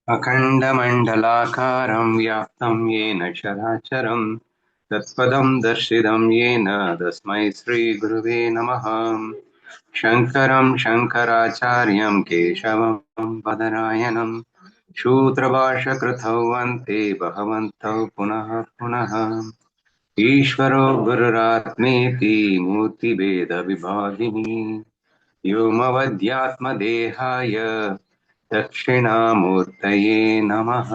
अखण्डमण्डलाकारं व्याप्तं येन चराचरं तत्पदं दर्शितं येन तस्मै श्रीगुरुवे नमः। शङ्करं शङ्कराचार्यं केशवं बादरायणं शूद्रभाष्यकृतौ वन्दे भगवन्तौ पुनः पुनः। ईश्वरो गुरुरात्मेति मूर्तिभेदविभागिनी व्योमवद्यात्मदेहाय दक्षिणामूर्तये नमः.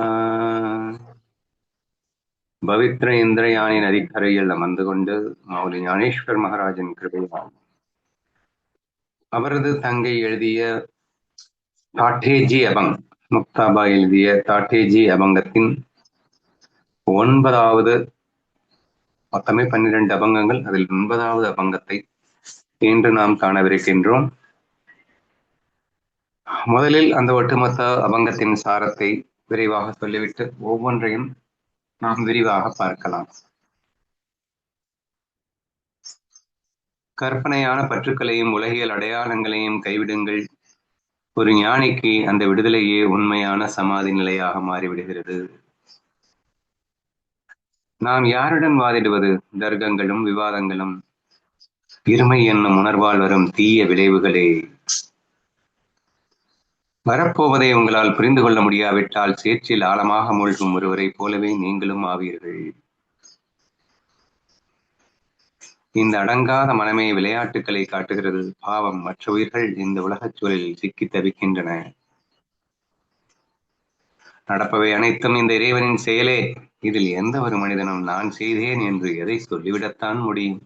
பவித்ர இந்திரயானி நதிக்கரையில் அமர்ந்து கொண்டு மௌலி ஞானேஸ்வர் மகாராஜின் கிருபையால் அவரது தங்கை எழுதிய தாட்டேஜி அபங், முக்தாபா எழுதிய தாட்டேஜி அபங்கத்தின் 9வது, மொத்தமே 12 அபங்கங்கள், அதில் 9வது அபங்கத்தை இன்று நாம் காணவிருக்கின்றோம். முதலில் அந்த ஒட்டுமொத்த அபங்கத்தின் சாரத்தை விரைவாக சொல்லிவிட்டு ஒவ்வொன்றையும் நாம் விரிவாக பார்க்கலாம். கற்பனையான பற்றுக்களையும் உலகியல் அடையாளங்களையும் கைவிடுங்கள். ஒரு ஞானிக்கு அந்த விடுதலையே உண்மையான சமாதி நிலையாக மாறிவிடுகிறது. நாம் யாருடன் வாதிடுவது? தர்க்கங்களும் விவாதங்களும் இருமை என்னும் உணர்வால் வரும் தீய விளைவுகளே. வரப்போவதை உங்களால் புரிந்து கொள்ள முடியாவிட்டால் சேற்றில் ஆழமாக மூழ்கும் ஒருவரை போலவே நீங்களும் ஆவீர்கள். இந்த அடங்காத மனமே விளையாட்டுக்களை காட்டுகிறது. பாவம், மற்ற உயிர்கள் இந்த உலகச் சூழலில் சிக்கி தவிக்கின்றன. நடப்பவை அனைத்தும் இந்த இறைவனின் செயலே. இதில் எந்த ஒரு மனிதனும் நான் செய்தேன் என்று எதை சொல்லிவிடத்தான் முடியும்?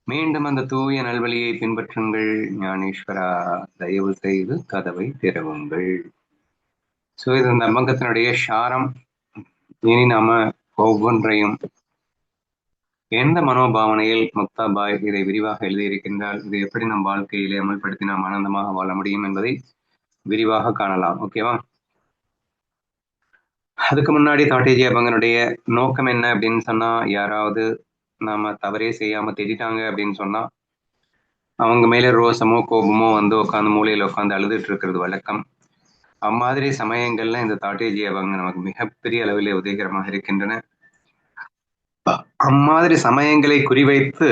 மீண்டும் அந்த தூய நல்வழியை பின்பற்றுங்கள். ஞானேஸ்வரா, தயவு செய்து கதவை திறவுங்கள். இது இந்த அபங்கத்தினுடைய சாரம். இனி நாம ஒவ்வொன்றையும் எந்த மனோபாவனையில் முக்தாபாய் இதை விரிவாக எழுதியிருக்கின்றால், இதை எப்படி நம் வாழ்க்கையிலே அமல்படுத்தி நாம் ஆனந்தமாக வாழ முடியும் என்பதை விரிவாக காணலாம். ஓகேவா? அதுக்கு முன்னாடி தாட்டேஜி அபங்கனுடைய நோக்கம் என்ன அப்படின்னு சொன்னா, யாராவது நாம தவறே செய்யாம திட்டாங்க அப்படின்னு சொன்னா அவங்க மேல ரோசமோ கோபமோ வந்து உட்காந்து மூலையில உட்காந்து அழுதுட்டு இருக்கிறது வழக்கம். அம்மாதிரி சமயங்கள்ல இந்த தாட்டேஜி அபங்க நமக்கு மிகப்பெரிய அளவிலே உதவிகரமாக இருக்கின்றன. அம்மாதிரி சமயங்களை குறிவைத்து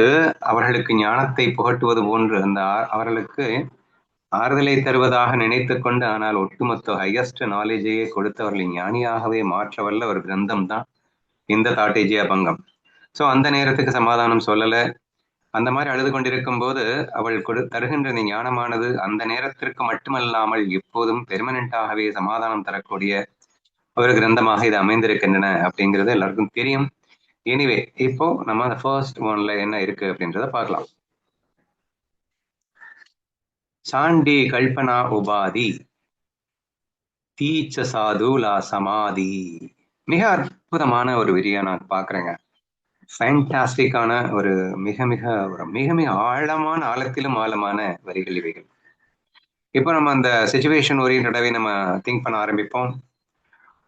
அவர்களுக்கு ஞானத்தை புகட்டுவது போன்று அந்த அவர்களுக்கு ஆறுதலை தருவதாக நினைத்து கொண்டு, ஆனால் ஒட்டுமொத்த ஹையஸ்ட் நாலேஜையே கொடுத்தவர்களை ஞானியாகவே மாற்றவல்ல ஒரு கிரந்தம் தான் இந்த தாட்டேஜி அபங்கம். ஸோ அந்த நேரத்துக்கு சமாதானம் சொல்லல. அந்த மாதிரி அழுது கொண்டிருக்கும் போது அவள் தருகின்ற இந்த ஞானமானது அந்த நேரத்திற்கு மட்டுமல்லாமல் எப்போதும் பெர்மனண்டாகவே சமாதானம் தரக்கூடிய ஒரு கிரந்தமாக இது அமைந்திருக்கின்றன அப்படிங்கிறது எல்லாருக்கும் தெரியும். எனிவே, இப்போ நம்ம அந்த ஃபர்ஸ்ட் ஒன்ல என்ன இருக்கு அப்படின்றத பார்க்கலாம். சாண்டி கல்பனா உபாதி தீச்ச சாதுலா சமாதி. மிக அற்புதமான ஒரு விரியா நான் பாக்குறேங்க. ஃபேண்டாஸ்டிக்கான ஒரு மிக மிக மிக மிக ஆழமான, ஆழத்திலும் ஆழமான வரிகள் இவைகள். இப்போ நம்ம அந்த சிச்சுவேஷன் ஓரியன்டாவே நம்ம திங்க் பண்ண ஆரம்பிப்போம்.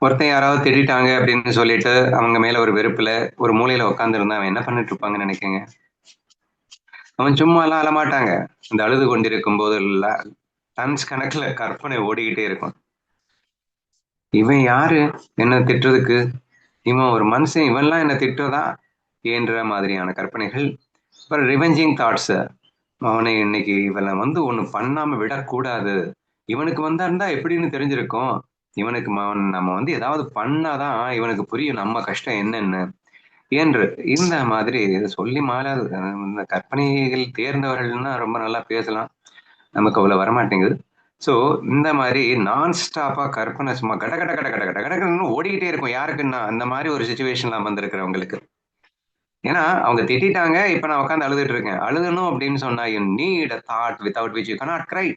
ஒருத்தன் யாராவது திட்டாங்க அப்படின்னு சொல்லிட்டு அவங்க மேல ஒரு வெறுப்புல ஒரு மூலையில உட்காந்து இருந்தா அவன் என்ன பண்ணிட்டு இருப்பாங்கன்னு நினைக்கங்க? அவன் சும்மா எல்லாம் அழமாட்டாங்க. அந்த அழுது கொண்டிருக்கும் போது டன்ஸ் கணக்குல கற்பனை ஓடிக்கிட்டே இருக்கும். இவன் யாரு என்ன திட்டுறதுக்கு? இவன் ஒரு மனுஷன், இவன்லாம் என்ன திட்டுறதா என்ற மாதிரியான கற்பனைகள். அப்புறம் ரிவெஞ்சிங் தாட்ஸ். அவனை இன்னைக்கு இவனை வந்து ஒண்ணு பண்ணாம விடக்கூடாது, இவனுக்கு வந்தா இருந்தா எப்படின்னு தெரிஞ்சிருக்கும், இவனுக்கு நம்ம வந்து ஏதாவது பண்ணாதான் இவனுக்கு புரியும் நம்ம கஷ்டம் என்னன்னு என்று இந்த மாதிரி சொல்லி மாறாது. இந்த கற்பனைகள் தேர்ந்தவர்கள்னா ரொம்ப நல்லா பேசலாம், நமக்கு அவ்வளவு வரமாட்டேங்குது. ஸோ இந்த மாதிரி நான் ஸ்டாப்பா கற்பனை சும்மா கட கட கட கட கட கடன்னு ஓடிக்கிட்டே இருக்கும். யாருக்குன்னா அந்த மாதிரி ஒரு சுச்சுவேஷன்ல வந்திருக்கிறவங்களுக்கு. ஏன்னா அவங்க திட்டாங்க, இப்ப நான் உட்காந்து அழுதுட்டு இருக்கேன். அழுகணும் அப்படின்னு சொன்னா you need a thought without which you cannot cry.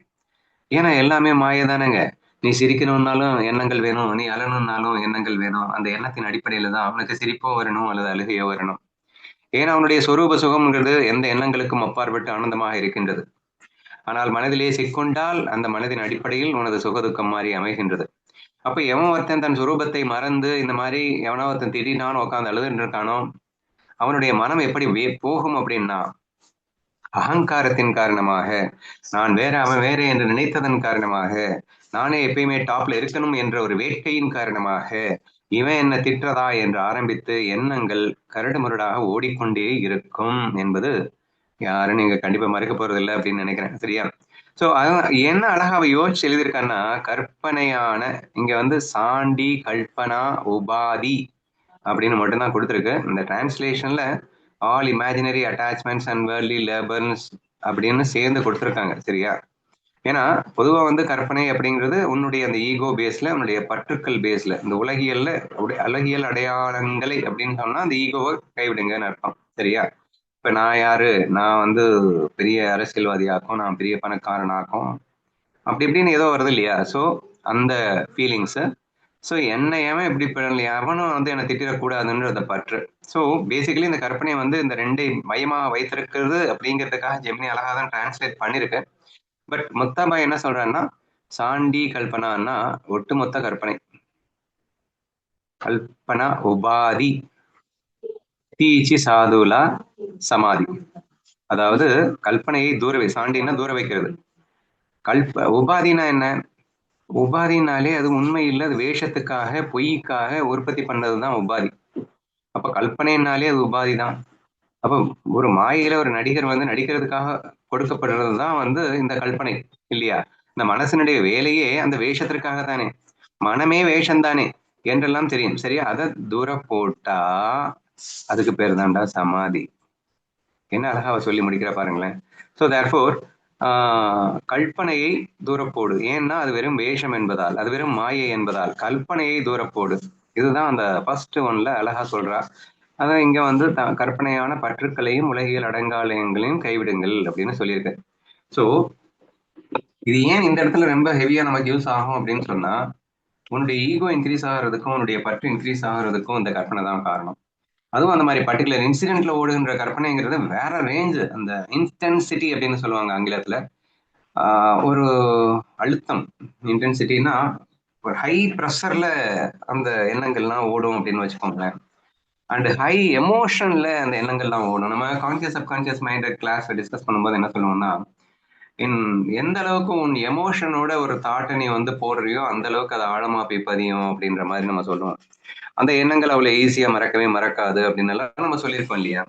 ஏன்னா எல்லாமே மாய தானேங்க. நீ சிரிக்கணும்னாலும் எண்ணங்கள் வேணும், நீ அழணும்னாலும் எண்ணங்கள் வேணும். அந்த எண்ணத்தின் அடிப்படையில தான் அவனுக்கு சிரிப்போ வரணும் அல்லது அழுகையோ வரணும். ஏன்னா அவனுடைய சொரூப சுகம்ங்கிறது எந்த எண்ணங்களுக்கும் அப்பாற்பட்டு ஆனந்தமாக இருக்கின்றது. ஆனால் மனதிலே சிக்கொண்டால் அந்த மனதின் அடிப்படையில் உனது சுகதுக்கம் மாறி அமைகின்றது. அப்ப எவன் ஒருத்தன் தன் சுரூபத்தை மறந்து இந்த மாதிரி எவனோ ஒருத்தன் திடீர்னு உட்காந்து அழுதுன்னு இருக்கானோ அவனுடைய மனம் எப்படி போகும் அப்படின்னா அகங்காரத்தின் காரணமாக, நான் வேற அவன் வேற என்று நினைத்ததன் காரணமாக, நானே எப்பயுமே டாப்ல இருக்கணும் என்ற ஒரு வேட்கையின் காரணமாக, இவன் என்ன திட்டுறதா என்று ஆரம்பித்து எண்ணங்கள் கரடுமுரடாக ஓடிக்கொண்டே இருக்கும் என்பது யாரும் நீங்க கண்டிப்பா மறுக்க போறது இல்லை அப்படின்னு நினைக்கிறேன். சரியா? சோ என்ன அழகா அவ யோசிச்சு எழுதியிருக்கான்னா, கற்பனையான இங்க வந்து சாண்டி கல்பனா உபாதி அப்படின்னு மட்டும்தான் கொடுத்துருக்கு. இந்த டிரான்ஸ்லேஷன்ல all imaginary attachments and worldly labours அப்படின்னு சேர்ந்து கொடுத்துருக்காங்க. சரியா? ஏன்னா பொதுவா வந்து கற்பனை அப்படிங்கிறது உன்னுடைய அந்த ஈகோ பேஸ்ல, உன்னுடைய பற்றுக்கள் பேஸ்ல, இந்த உலகியல்ல அழகியல் அடையாளங்களை அப்படின்னு சொன்னா அந்த ஈகோவை கைவிடுங்கன்னு அர்த்தம். சரியா? இப்ப நான் யாரு, நான் வந்து பெரிய அரசியல்வாதியாக்கும், நான் பெரிய பணக்காரனாக்கும், அப்படி இப்படின்னு ஏதோ வருது இல்லையா? ஸோ அந்த ஃபீலிங்ஸ். ஸோ என்ன ஏன் இப்படி பண்ணலையா, அவனும் வந்து என்னை திட்டிடக்கூடாதுன்றத பற்று. ஸோ பேசிக்கலி இந்த கற்பனையை வந்து இந்த ரெண்டை மையமாக வைத்திருக்கிறது அப்படிங்கிறதுக்காக ஜெமினி அழகா தான் டிரான்ஸ்லேட் பண்ணிருக்கு. பட் முத்தாபா என்ன சொல்றான்னா, சாண்டி கல்பனான்னா ஒட்டுமொத்த கற்பனை, கல்பனா உபாதி தீச்சி சாதுலா சமாதி. அதாவது கல்பனையை சாண்டின்னா தூர வைக்கிறது. உபாதினா என்ன? உபாதினாலே அது உண்மை இல்லை, அது வேஷத்துக்காக பொய்க்காக உற்பத்தி பண்ணதுதான் உபாதி. அப்ப கல்பனைனாலே அது உபாதி தான். அப்ப ஒரு மாயில ஒரு நடிகர் வந்து நடிக்கிறதுக்காக கொடுக்கப்படுறதுதான் வந்து இந்த கல்பனை இல்லையா? இந்த மனசனுடைய வேலையே அந்த வேஷத்திற்காக தானே, மனமே வேஷம் தானே என்றெல்லாம் தெரியும். சரியா? அதை தூர போட்டா அதுக்கு பேர் தான்டா சமாதி. என்ன அழகா சொல்லி முடிக்கிற பாருங்களேன். ஸோ தேர்ஃபோர் கல்பனையை தூரப்போடு, ஏன்னா அது வெறும் வேஷம் என்பதால், அது வெறும் மாயை என்பதால் கல்பனையை தூரப்போடு. இதுதான் அந்த ஃபர்ஸ்ட் ஒன்ல அழகா சொல்றா. அதான் இங்க வந்து கற்பனையான பற்றுக்களையும் உலகியல் அடங்காலயங்களையும் கைவிடுங்கள் அப்படின்னு சொல்லியிருக்கு. ஸோ இது ஏன் இந்த இடத்துல ரொம்ப ஹெவியா நமக்கு யூஸ் ஆகும் அப்படின்னு சொன்னா, உன்னுடைய ஈகோ இன்க்ரீஸ் ஆகிறதுக்கும் உன்னுடைய பற்று இன்க்ரீஸ் ஆகிறதுக்கும் இந்த கற்பனை தான் காரணம். அதுவும் அந்த மாதிரி பர்டிகுலர் இன்சிடென்ட்ல ஓடுகின்ற கற்பனைங்கிறது வேற ரேஞ்சு. அந்த இன்டென்சிட்டி அப்படின்னு சொல்லுவாங்க ஆங்கிலத்துல. ஒரு அழுத்தம், இன்டென்சிட்டினா ஒரு ஹை ப்ரெஷர்ல அந்த எண்ணங்கள்லாம் ஓடும் அப்படின்னு வச்சுக்கோங்களேன். அண்ட் ஹை எமோஷன்ல அந்த எண்ணங்கள்லாம் ஓடும். நம்ம conscious subconscious mind class discuss பண்ணும்போது என்ன சொல்லுவோம்னா, எந்த அளவுக்கு உன் எமோஷனோட ஒரு தாட்டை நீ வந்து போடுறியோ அந்த அளவுக்கு அது ஆழமா போய் பதியும் அப்படின்ற மாதிரி நம்ம சொல்லுவோம். அந்த எண்ணங்கள் அவ்வளவு ஈஸியா மறக்கவே மறக்காது அப்படின்னு எல்லாம் நம்ம சொல்லியிருக்கோம் இல்லையா?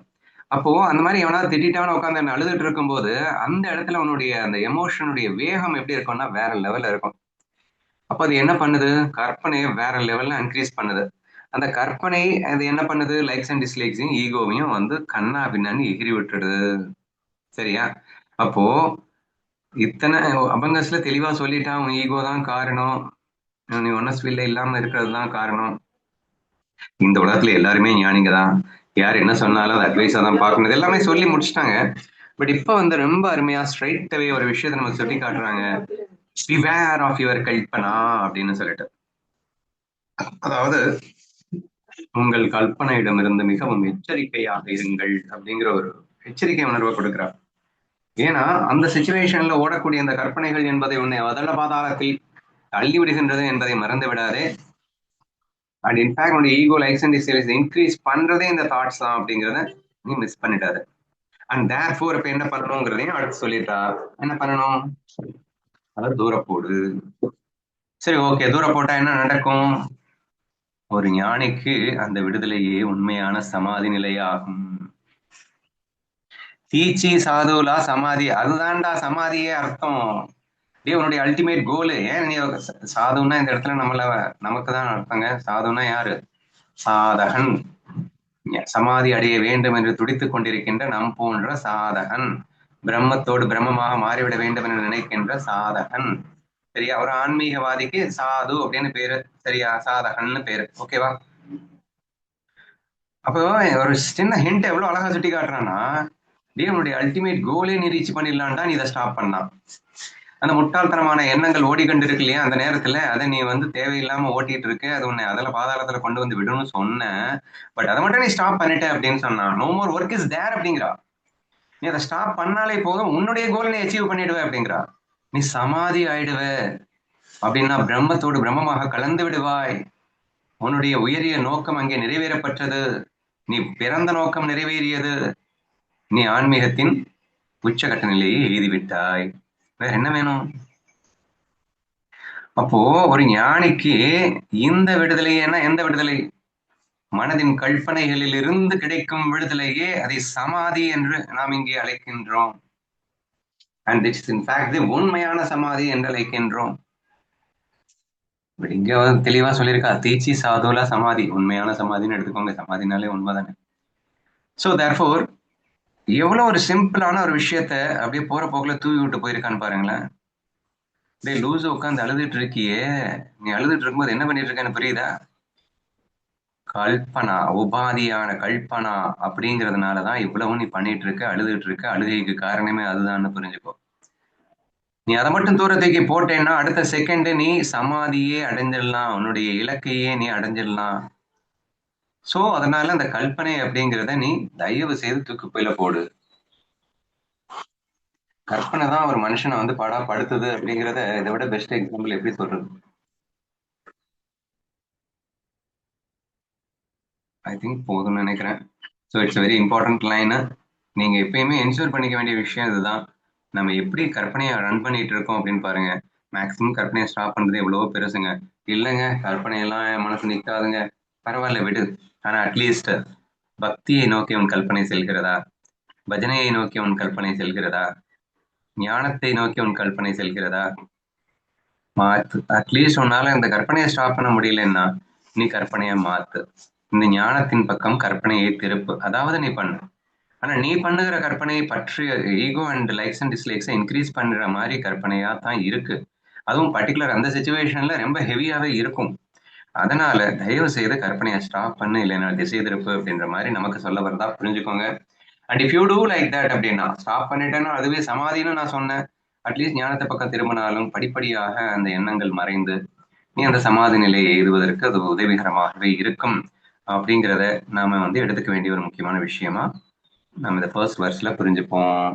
அப்போ அந்த மாதிரி எவனாவது திட்டான உட்காந்து அழுதுட்டு இருக்கும்போது அந்த இடத்துல உன்னுடைய அந்த எமோஷனுடைய வேகம் எப்படி இருக்கும்னா வேற லெவல்ல இருக்கும். அப்ப அது என்ன பண்ணுது? கற்பனையை வேற லெவல்ல இன்க்ரீஸ் பண்ணுது. அந்த கற்பனை அது என்ன பண்ணுது? லைக்ஸ் அண்ட் டிஸ்லைக்ஸையும் ஈகோவையும் வந்து கண்ணா பின்னான்னு எகிரி விட்டுடுது. சரியா? அப்போ இத்தனை அபங்கஸ்ல தெளிவா சொல்லிட்டான், உன் ஈகோ தான் காரணம், நீ ஒன்னஸ்வில்ல இல்லாம இருக்கிறது தான் காரணம், இந்த உலகத்துல எல்லாருமே ஞானிங்க தான், யார் என்ன சொன்னாலும் அது அட்வைஸா தான் பார்க்கணும், எல்லாமே சொல்லி முடிச்சிட்டாங்க. பட் இப்ப வந்து ரொம்ப அருமையா ஸ்ட்ரைட்டாவே ஒரு விஷயத்த நம்ம சொல்லி காட்டுறாங்க, பிவேர் ஆஃப் யுவர் கல்பனா அப்படின்னு சொல்லிட்டு. அதாவது உங்கள் கல்பனையிடமிருந்து மிகவும் எச்சரிக்கையாக இருங்கள் அப்படிங்கிற ஒரு எச்சரிக்கை உணர்வை கொடுக்கிறார். ஏன்னா அந்த சிச்சுவேஷன்ல ஓடக்கூடிய அந்த கற்பனைகள் என்பதை உன்னை அதல பாதாளத்தில் தள்ளி விடுகின்றது என்பதை மறந்து விடாதே. அண்ட் இன்ஃபேக்ட் உன்னுடைய ego likes and dislikes increase பண்றதே இந்த தாட்ஸ் தான் அப்படிங்கிறத நீ மிஸ் பண்ணிடாது. அண்ட் தேர்ஃபோர் இப்ப என்ன பண்ணணுங்கிறதையும் அடுத்து சொல்லிட்டா. என்ன பண்ணணும்? அதை தூர போடு. சரி, ஓகே, தூர போட்டா என்ன நடக்கும்? ஒரு ஞானிக்கு அந்த விடுதலையே உண்மையான சமாதி நிலையாகும். தீச்சி சாதுலா சமாதி, அதுதான்டா சமாதியே அர்த்தம். உன்னுடைய அல்டிமேட் கோலு. ஏன் நீ சாதுன்னா இந்த இடத்துல நமக்கு தான் அர்த்தங்க. சாதுன்னா யாரு? சாதகன். சமாதி அடைய வேண்டும் என்று துடித்துக் கொண்டிருக்கின்ற நம் போன்ற சாதகன், பிரம்மத்தோடு பிரம்மமாக மாறிவிட வேண்டும் என்று நினைக்கின்ற சாதகன். சரியா? ஒரு ஆன்மீகவாதிக்கு சாது அப்படின்னு பேரு. சரியா? சாதகன்னு பேரு. ஓகேவா? அப்போ ஒரு சின்ன ஹிண்ட் எவ்வளவு அழகா சுட்டி காட்டுறான்னா, உன்னுடைய அல்டிமேட் கோலே நீ ரீச் பண்ணிடலான்டா நீ இதை ஸ்டாப் பண்ணா. அந்த முட்டாள்தனமான எண்ணங்கள் ஓடிக்கொண்டு இல்லையா, அந்த நேரத்துல அதை நீ வந்து தேவையில்லாம ஓட்டிட்டு இருக்கு, அது உன்னை அதில் பாதாளத்துல கொண்டு வந்து விடணும்னு சொன்ன. பட் அதை மட்டும் நீ ஸ்டாப் பண்ணிட்ட அப்படின்னு சொன்னா, no more work is there அப்படிங்கிறா. நீ அதை ஸ்டாப் பண்ணாலே போதும், உன்னுடைய கோல் நீ அச்சீவ் பண்ணிடுவ அப்படிங்கிறா. நீ சமாதி ஆயிடுவ அப்படின்னா பிரம்மத்தோடு பிரம்மமாக கலந்து விடுவாய். உன்னுடைய உயரிய நோக்கம் அங்கே நிறைவேறப்பட்டது. நீ பிறந்த நோக்கம் நிறைவேறியது. நீ ஆன்மீகத்தின் உச்சகட்ட நிலையை எய்திவிட்டாய். வேற என்ன வேணும்? அப்போ ஒரு ஞானிக்கு இந்த விடுதலைன்னா எந்த விடுதலை? மனதின் கற்பனைகளில் இருந்து கிடைக்கும் விடுதலையே அதை சமாதி என்று நாம் இங்கே அழைக்கின்றோம். அண்ட் திஸ் இன் ஃபேக்ட் உண்மையான சமாதி என்று அழைக்கின்றோம். இங்க தெளிவா சொல்லியிருக்கா, தீச்சி சாதுலா சமாதி, உண்மையான சமாதின்னு எடுத்துக்கோங்க. சமாதினாலே உண்மைதானே. ஸோ தேர்ஃபோர் எவ்வளவு ஒரு சிம்பிளான ஒரு விஷயத்த அப்படியே போற போக்குல தூவி விட்டு போயிருக்கான்னு பாருங்களேன். டேய் லூசு, உட்காந்து அழுதுட்டு இருக்கியே, நீ அழுதுட்டு இருக்கும்போது என்ன பண்ணிட்டு இருக்கேன்னு புரியுதா? கல்பனா, உபாதியான கல்பனா அப்படிங்கிறதுனாலதான் இவ்வளவு நீ பண்ணிட்டு இருக்க, அழுதுட்டு இருக்க. அழுகைக்கு காரணமே அதுதான்னு புரிஞ்சுக்கோ. நீ அதை மட்டும் தூரத்துக்கு போட்டேன்னா அடுத்த செகண்ட் நீ சமாதியே அடைஞ்சிடலாம், உன்னுடைய இலக்கையே நீ அடைஞ்சிடலாம். சோ அதனால அந்த கல்பனை அப்படிங்கிறத நீ தயவு செய்து தூக்குப்பையில போடு. கற்பனை தான் ஒரு மனுஷனை வந்து பாடா படுத்துது அப்படிங்கிறத இதை விட பெஸ்ட் எக்ஸாம்பிள் எப்படி சொல்றது? ஐ திங்க் போதும்னு நினைக்கிறேன். So it's very important line. நீங்க எப்பயுமே என்ஷூர் பண்ணிக்க வேண்டிய விஷயம் இதுதான். நம்ம எப்படி கற்பனையை ரன் பண்ணிட்டு இருக்கோம் அப்படின்னு பாருங்க. மேக்சிமம் கற்பனையை ஸ்டாப் பண்றது எவ்வளவோ பெருசுங்க. இல்லைங்க கற்பனையெல்லாம் என் மனசு நிற்காதுங்க, பரவாயில்ல விடு. ஆனா அட்லீஸ்ட் பக்தியை நோக்கி உன் கற்பனை செல்கிறதா? பஜனையை நோக்கி உன் கற்பனை செல்கிறதா? ஞானத்தை நோக்கி உன் கற்பனை செல்கிறதா? மாத்து. அட்லீஸ்ட் உன்னால இந்த கற்பனையை ஸ்டாப் பண்ண முடியலன்னா நீ கற்பனையை மாத்து. இந்த ஞானத்தின் பக்கம் கற்பனையை திருப்பு. அதாவது நீ பண்ணு. ஆனா நீ பண்ணுகிற கற்பனை பற்றி ஈகோ அண்ட் லைக்ஸ் அண்ட் டிஸ்லைக்ஸை இன்க்ரீஸ் பண்ற மாதிரி கற்பனையா தான் இருக்கு. அதுவும் பர்டிகுலர் அந்த சிச்சுவேஷன்ல ரொம்ப ஹெவியாவே இருக்கும். அதனால தயவு செய்து கற்பனையை ஸ்டாப் பண்ணு, இல்லைன்னா திசை திருப்பு அப்படின்ற மாதிரி நமக்கு சொல்ல வரதா புரிஞ்சுக்கோங்க. And if you do like that அப்படின்னா, ஸ்டாப் பண்ணிட்டேன்னா அதுவே சமாதின்னு நான் சொன்னேன். அட்லீஸ்ட் ஞானத்தை பக்கம் திரும்பினாலும் படிப்படியாக அந்த எண்ணங்கள் மறைந்து நீ அந்த சமாதி நிலையை எழுதுவதற்கு அது உதவிகரமாகவே இருக்கும் அப்படிங்கிறத நாம வந்து எடுத்துக்க வேண்டிய ஒரு முக்கியமான விஷயமா நம்ம இந்த ஃபர்ஸ்ட் வெர்ஸ்ல புரிஞ்சுப்போம்.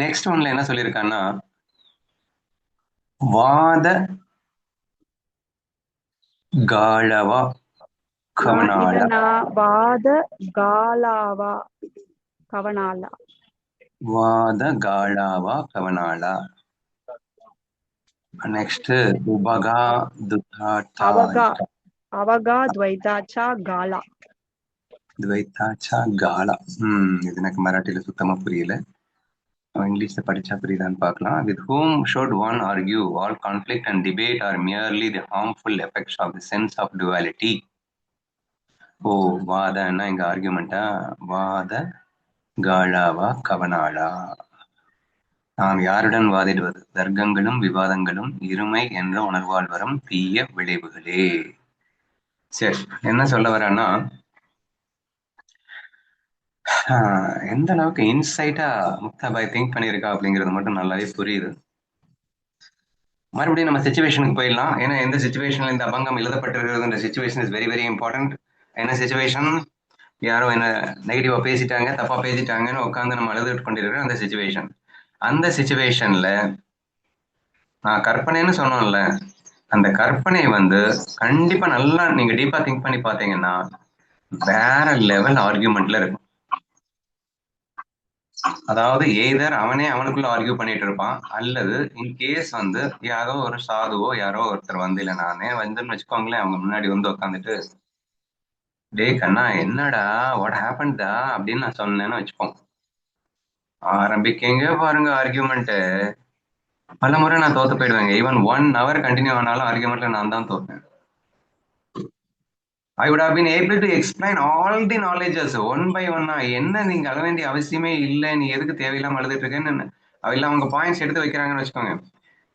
நெக்ஸ்ட் ஒன்ல என்ன சொல்லியிருக்கான்னா, வாத காலவா கவனால. வாத காலாவா கவனால. வாத காலாவா கவனால. நெக்ஸ்ட் உபகா துதாட்டா. அவகா துவைதாச்சா காலா. துவைதாச்சா காலா. இது எனக்கு மராட்டியில சுத்தமா புரியல. இங்கிலீஷ்ல படிச்சா புரியுதான்னு பார்க்கலாம். With whom should one argue? All conflict and debate are merely the harmful effects of the sense of duality. ஓ, வாதன்னா இங்க ஆர்குமெண்டா? வாத காலாவா கவனாளா. நாம் யாருடன் வாதிடுவது? தர்க்கங்களும் விவாதங்களும் இருமை என்ற உணர்வால் வரும் தீய விளைவுகளே. சரி, என்ன சொல்ல வரேன்னா, எந்த அளவுக்கு இன்சைட்டா முக்தாபாய் திங்க் பண்ணியிருக்கா அப்படிங்கிறது மட்டும் நல்லாவே புரியுது. மறுபடியும் நம்ம சிச்சுவேஷனுக்கு போயிடலாம். ஏன்னா எந்த சிச்சுவேஷன்ல இந்த அபங்கம் எழுதப்பட்டிருக்கிறது situation is very very important. என்ன சிச்சுவேஷன்? யாரோ என்ன நெகட்டிவா பேசிட்டாங்க, தப்பா பேசிட்டாங்கன்னு உட்காந்து நம்ம அழுதுட்டு கொண்டிருக்கிற அந்த சிச்சுவேஷன். அந்த சிச்சுவேஷன்ல நான் கற்பனைன்னு சொன்னோம்ல, அந்த கற்பனை வந்து கண்டிப்பா நல்லா நீங்க டீப்பா திங்க் பண்ணி பாத்தீங்கன்னா வேற லெவல் ஆர்கியூமெண்ட்ல இருக்கும். அதாவது எய்தர் அவனே அவனுக்குள்ள ஆர்கியூ பண்ணிட்டு இருப்பான், அல்லது இன்கேஸ் வந்து யாரோ ஒரு சாதுவோ யாரோ ஒருத்தர் வந்து, இல்ல நானே வந்துன்னு வச்சுக்கோங்களேன், அவங்க முன்னாடி வந்து உட்காந்துட்டு, டே கண்ணா என்னடா வாட் ஹேப்பன்டா அப்படின்னு நான் சொன்னேன்னு வச்சுப்போம். ஆரம்பிக்கங்க பாருங்க ஆர்கியூமெண்ட். பல முறை நான் தோத்து போயிடுவேங்க. ஈவன் 1 hour கண்டினியூ ஆனாலும் ஆர்கியூமெண்ட்ல நான் தான் தோப்பேன். I would have been able to explain all the knowledges one by one. என்ன நீங்க அழ வேண்டிய அவசியமே இல்லை, நீ எதுக்கு தேவையில்லாம அழுதுட்டு இருக்கேன்னு இல்ல அவங்க பாயிண்ட்ஸ் எடுத்து வைக்கிறாங்கன்னு வச்சுக்கோங்க.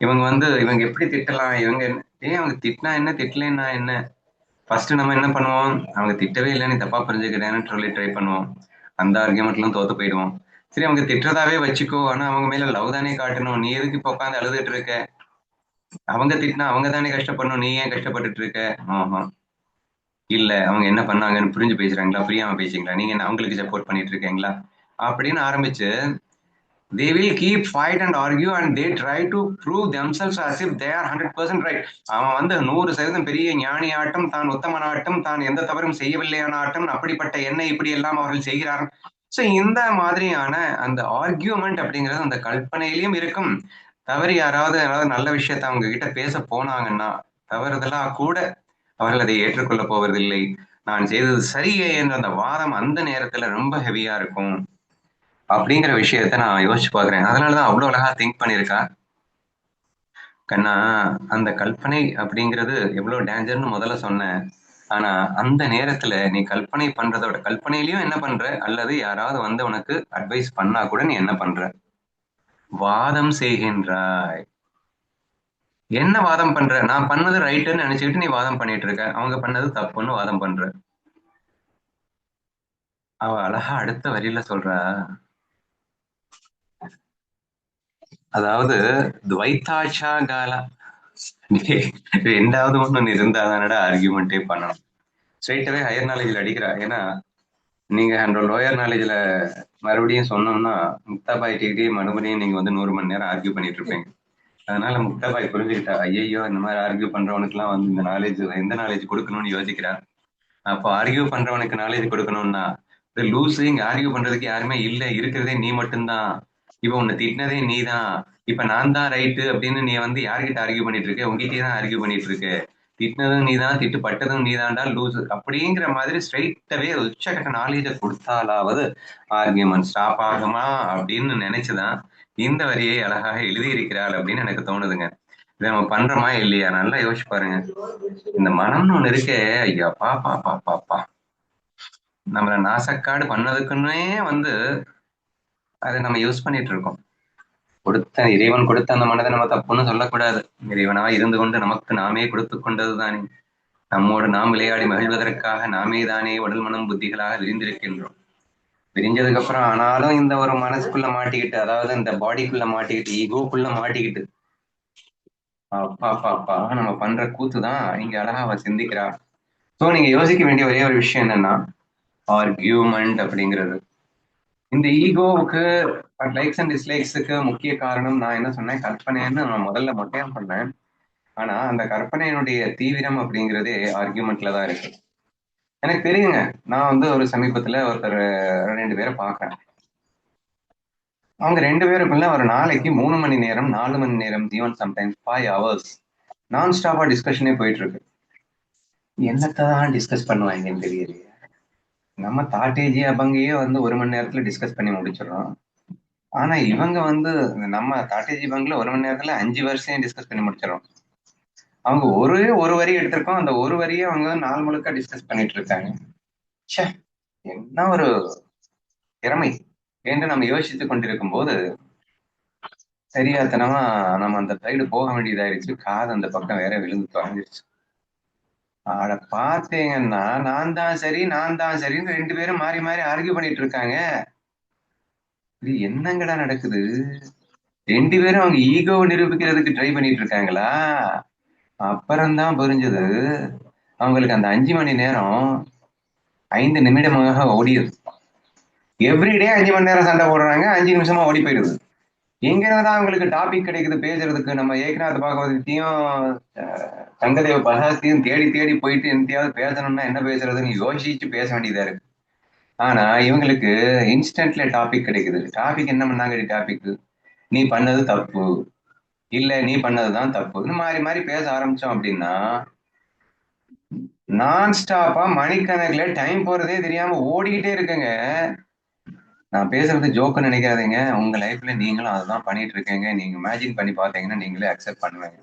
இவங்க எப்படி திட்டலாம், அவங்க திட்டினா என்ன திட்டலன்னா என்ன. ஃபர்ஸ்ட் நம்ம என்ன பண்ணுவோம், அவங்க திட்டவே இல்லை நீ தப்பா புரிஞ்சுக்கிறேன்னு சொல்லி ட்ரை பண்ணுவோம். அந்த ஆர்கியூமெண்ட்லாம் தோத்து போயிடுவோம். சரி அவங்க திட்டுறதாவே வச்சுக்கோ, ஆனா அவங்க மேல லவ் தானே காட்டணும், நீ எதுக்கு இப்ப உட்காந்து அழுதுட்டு இருக்க, அவங்க திட்டினா அவங்க தானே கஷ்டப்படணும், நீ ஏன் கஷ்டப்பட்டுட்டு இருக்க. ஆஹா இல்ல அவங்க என்ன பண்ணாங்கன்னு புரிஞ்சு பேசுறாங்களா, புரியாம பேசுறீங்களா, நீங்க என்ன அவங்களுக்கு சப்போர்ட் பண்ணிட்டு இருக்கீங்களா அப்படின்னு ஆரம்பிச்சு They will keep fight and argue and they try to prove themselves as if they are 100% right. அவன் வந்து 100% பெரிய ஞானி ஆட்டம், தான் உத்தமன் ஆட்டம், தான் எந்த தவறும் செய்யவில்லையான ஆட்டம், அப்படிப்பட்ட என்ன இப்படி எல்லாம் அவர்கள் செய்கிறார்கள். சோ இந்த மாதிரியான அந்த ஆர்கியூமெண்ட் அப்படிங்கிறது அந்த கற்பனையிலும் இருக்கும். தவறு யாராவது நல்ல விஷயத்த அவங்க கிட்ட பேச போனாங்கன்னா தவறுதலா கூட அவர்கள் அதை ஏற்றுக்கொள்ள போவதில்லை. நான் செய்தது சரியே என்ற அந்த வாதம் அந்த நேரத்துல ரொம்ப ஹெவியா இருக்கும் அப்படிங்கிற விஷயத்த நான் யோசிச்சு பாக்குறேன். அதனாலதான் அவ்வளவு அழகா திங்க் பண்ணிருக்கா. கண்ணா, அந்த கல்பனை அப்படிங்கிறது எவ்வளவு டேஞ்சர்னு முதல்ல சொன்னேன். ஆனா அந்த நேரத்துல நீ கல்பனை பண்றதோட கல்பனையிலயும் என்ன பண்ற, அல்லது யாராவது வந்து உனக்கு அட்வைஸ் பண்ணா கூட நீ என்ன பண்ற, வாதம் செய்கின்றாய். என்ன வாதம் பண்ற? நான் பண்ணது ரைட்டுன்னு நினைச்சுக்கிட்டு நீ வாதம் பண்ணிட்டு இருக்க, அவங்க பண்ணது தப்புன்னு வாதம் பண்ற. அவ அழகா அடுத்த வரியில சொல்றா, அதாவது துவைத்தாட்சா காலா, ரெண்டாவது ஒண்ணு இருந்தாதானடா ஆர்கியூமெண்டே பண்ணணும். ஸ்ட்ரைட்டாவே ஹையர் நாலேஜ்ல அடிக்கிறா. ஏன்னா நீங்க அந்த லோயர் நாலேஜ்ல மறுபடியும் சொன்னோம்னா முக்தாபாய் டிகிரி மறுபடியும் நீங்க வந்து 100 மணி நேரம் ஆர்கியூ பண்ணிட்டு இருப்பீங்க. அதனால முக்தாபாய் புரிஞ்சுக்கிட்டா, ஐயோ இந்த மாதிரி ஆர்கியூ பண்றவனுக்கு எல்லாம் வந்து இந்த நாலேஜ் எந்த நாலேஜ் கொடுக்கணும்னு யோசிக்கிறா. அப்போ ஆர்கியூ பண்றவனுக்கு நாலேஜ் கொடுக்கணும்னா லூஸ் இங்க ஆர்கியூ பண்றதுக்கு யாருமே இல்ல, இருக்கிறதே நீ மட்டும்தான். இப்ப உன்னை திட்டினதே நீ தான். இப்ப நான் தான் ரைட்டு அப்படின்னு நீ வந்து யார்கிட்ட ஆர்கியூ பண்ணிட்டு இருக்க? உங்ககிட்டயே தான் ஆர்கியூ பண்ணிட்டு இருக்க. திட்டினதும் நீ தான், திட்டுப்பட்டதும் நீ தான்டா லூஸ் அப்படிங்கிற மாதிரி ஸ்ட்ரைட்டாவே உச்சக்கட்ட நாலேஜை கொடுத்தாலாவது ஆர்கியூமெண்ட் ஸ்டாப் ஆகுமா அப்படின்னு நினைச்சுதான் இந்த வரியை அழகாக எழுதியிருக்கிறாள் அப்படின்னு எனக்கு தோணுதுங்க. இதை நம்ம பண்றோமா இல்லையா நல்லா யோசிச்சு பாருங்க. இந்த மனம்னு ஒண்ணு இருக்கே, ஐயா பாப்பா பாப்பா நம்மள நாசக்காடு பண்ணதுக்குன்னே வந்து அதை நம்ம யூஸ் பண்ணிட்டு இருக்கோம். இறைவன் கொடுத்த அந்த மனதை நம்ம தப்புன்னு சொல்லக்கூடாது. இறைவனா இருந்து கொண்டு நமக்கு நாமே கொடுத்து கொண்டது தானே. நம்மோடு நாம் விளையாடி மகிழ்வதற்காக நாமே தானே உடல் மனம் புத்திகளாக விரிந்திருக்கின்றோம். விரிஞ்சதுக்கு அப்புறம் ஆனாலும் இந்த ஒரு மனசுக்குள்ள மாட்டிக்கிட்டு, அதாவது இந்த பாடிக்குள்ள மாட்டிக்கிட்டு, ஈகோக்குள்ள மாட்டிக்கிட்டு அப்பா அப்பா அப்பா நம்ம பண்ற கூத்து தான் இங்க அழகா அவ சிந்திக்கிறா. ஸோ நீங்க யோசிக்க வேண்டிய ஒரே ஒரு விஷயம் என்னன்னா, ஆர்கியூமெண்ட் அப்படிங்கிறது இந்த ஈகோவுக்கு லைக்ஸ் அண்ட் டிஸ்லைக்ஸுக்கு முக்கிய காரணம் நான் என்ன சொன்னேன், கற்பனைன்னு நான் முதல்ல மொட்டையா சொன்னேன். ஆனா அந்த கற்பனையினுடைய தீவிரம் அப்படிங்கிறதே ஆர்கியூமெண்ட்ல தான் இருக்கு. எனக்கு தெரியுங்க, நான் வந்து ஒரு சமீபத்துல ஒருத்தர் 2 பேரை பார்க்கறேன். அவங்க 2 பேருக்குள்ள ஒரு நாளைக்கு 3 மணி நேரம் 4 மணி நேரம் ஈவன் சம்டைம்ஸ் 5 hours நான் ஸ்டாப்பா டிஸ்கஷனே போயிட்டு இருக்கு. என்னத்தான் டிஸ்கஸ் பண்ணுவாங்கன்னு தெரியலையே. நம்ம தாட்டேஜி அபங்கையே வந்து 1 மணி நேரத்துல டிஸ்கஸ் பண்ணி முடிச்சிடறோம். ஆனா இவங்க வந்து நம்ம தாட்டேஜி பங்க்ல 1 மணி நேரத்துல 5 வருஷம் டிஸ்கஸ் பண்ணி முடிச்சிடறோம். அவங்க ஒரு வரி எடுத்திருக்கோம், அந்த ஒரு வரியை அவங்க நாள் முழுக்க டிஸ்கஸ் பண்ணிட்டு இருக்காங்க. ச்சே, என்ன ஒரு திறமை என்று நம்ம யோசித்துக் கொண்டிருக்கும் போது சரியாத்தனமா நம்ம அந்த சைடு போக வேண்டியதாயிருச்சு. காது அந்த பக்கம் வேற விழுந்து தொலைஞ்சிருச்சு. ஆட பார்த்தீங்கன்னா நான் தான் சரி நான் தான் சரின்னு 2 பேரும் மாறி மாறி ஆர்கியூ பண்ணிட்டு இருக்காங்க. இது என்னங்கடா நடக்குது? 2 பேரும் அவங்க ஈகோவை நிரூபிக்கிறதுக்கு ட்ரை பண்ணிட்டு இருக்காங்களா? அப்புறம்தான் புரிஞ்சது அவங்களுக்கு அந்த 5 மணி நேரம் 5 நிமிடமாக ஓடிடுது. எவ்ரிடே 5 மணி நேரம் சண்டை போடுறாங்க, 5 நிமிஷமா ஓடி போயிடுது. எங்கதான் அவங்களுக்கு டாபிக் கிடைக்குது பேசுறதுக்கு? நம்ம ஏக்நாத் பாகவதத்தையும் சங்கதேவ பதாஸ்தியும் தேடி தேடி போயிட்டு எந்தையாவது பேசணும்னா என்ன பேசுறதுன்னு யோசிச்சு பேச வேண்டியதா இருக்கு. ஆனா இவங்களுக்கு இன்ஸ்டன்ட்ல டாபிக் கிடைக்குது. டாபிக் என்ன பண்ணாங்க? டாபிக் நீ பண்ணது தப்பு, இல்ல நீ பண்ணதுதான் தப்பு. மாறி மாறி பேச ஆரம்பிச்சோம் அப்படின்னா நான் ஸ்டாப்பா மணிக்கணக்கில் டைம் போறதே தெரியாம ஓடிக்கிட்டே இருக்குங்க. நான் பேசுறது ஜோக்கு நினைக்காதீங்க. உங்க லைஃப்ல நீங்களும் அதுதான் பண்ணிட்டு இருக்கீங்க. நீங்க இமேஜின் பண்ணி பார்த்தீங்கன்னா நீங்களே அக்செப்ட் பண்ணுவீங்க.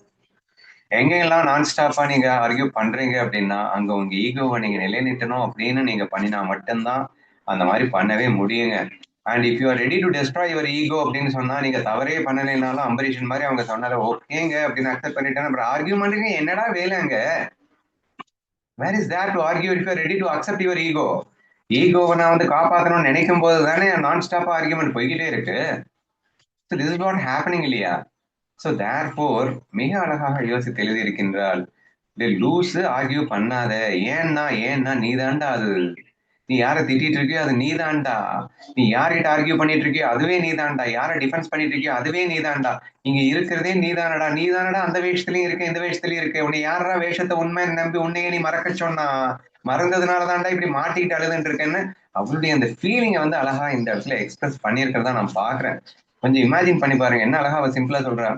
எங்கெல்லாம் நான் ஸ்டாப்பா நீங்க ஆர்கியூ பண்றீங்க அப்படின்னா அங்க உங்க ஈகோவை நீங்க நிலைநிட்டணும் அப்படின்னு நீங்க பண்ணினா மட்டும்தான் அந்த மாதிரி பண்ணவே முடியுங்க. And if you are ready to destroy your ego அப்படின்னு சொன்னா நீங்க தவறே பண்ணலைனாலும் அம்பரீஷன் மாதிரி அவங்க சொன்னால ஓகேங்க அப்படின்னு அக்செப்ட் பண்ணிட்டேன். அப்புறம் ஆர்கியூ பண்றீங்க என்னடா வேலைங்க? Where is there to argue if you are ready to accept your ego? ஈகோவை நான் வந்து காப்பாற்றணும்னு நினைக்கும் போது தானே நான் ஸ்டாப்பா ஆர்கியூமெண்ட் போய்கிட்டே இருக்கு. So this is what happening இல்லையா? ஸோ தேர்ஃபோர் மிக அழகாக யோசித்து எழுதியிருக்கின்றால், லூஸு ஆர்கியூ பண்ணாத. ஏன்னா நீ தாண்டா அது நீ யாரை திட்டிட்டு இருக்கியோ அது நீதான்டா. நீ யார்கிட்ட ஆர்கியூ பண்ணிட்டு இருக்கியோ அதுவே நீதான்டா. யாரை டிஃபென்ஸ் பண்ணிட்டு இருக்கியோ அதுவே நீதான்டா. இங்க இருக்கிறதே நீதானடா. நீதானடா அந்த வேஷத்துலயும் இருக்க, இந்த வேஷத்துலயும் இருக்க. உன்னை யாரா வேஷத்தை உண்மை நம்பி உன்னையே நீ மறக்க சொன்னா? மறந்ததுனாலதான்டா இப்படி மாட்டிட்டு அழுதுன்னு இருக்கேன்னு அவளுடைய அந்த ஃபீலிங்கை வந்து அழகா இந்த இடத்துல எக்ஸ்பிரஸ் பண்ணியிருக்கிறதா நான் பாக்குறேன். கொஞ்சம் இமேஜின் பண்ணி பாருங்க என்ன அழகா அவ சிம்பிளா சொல்றா.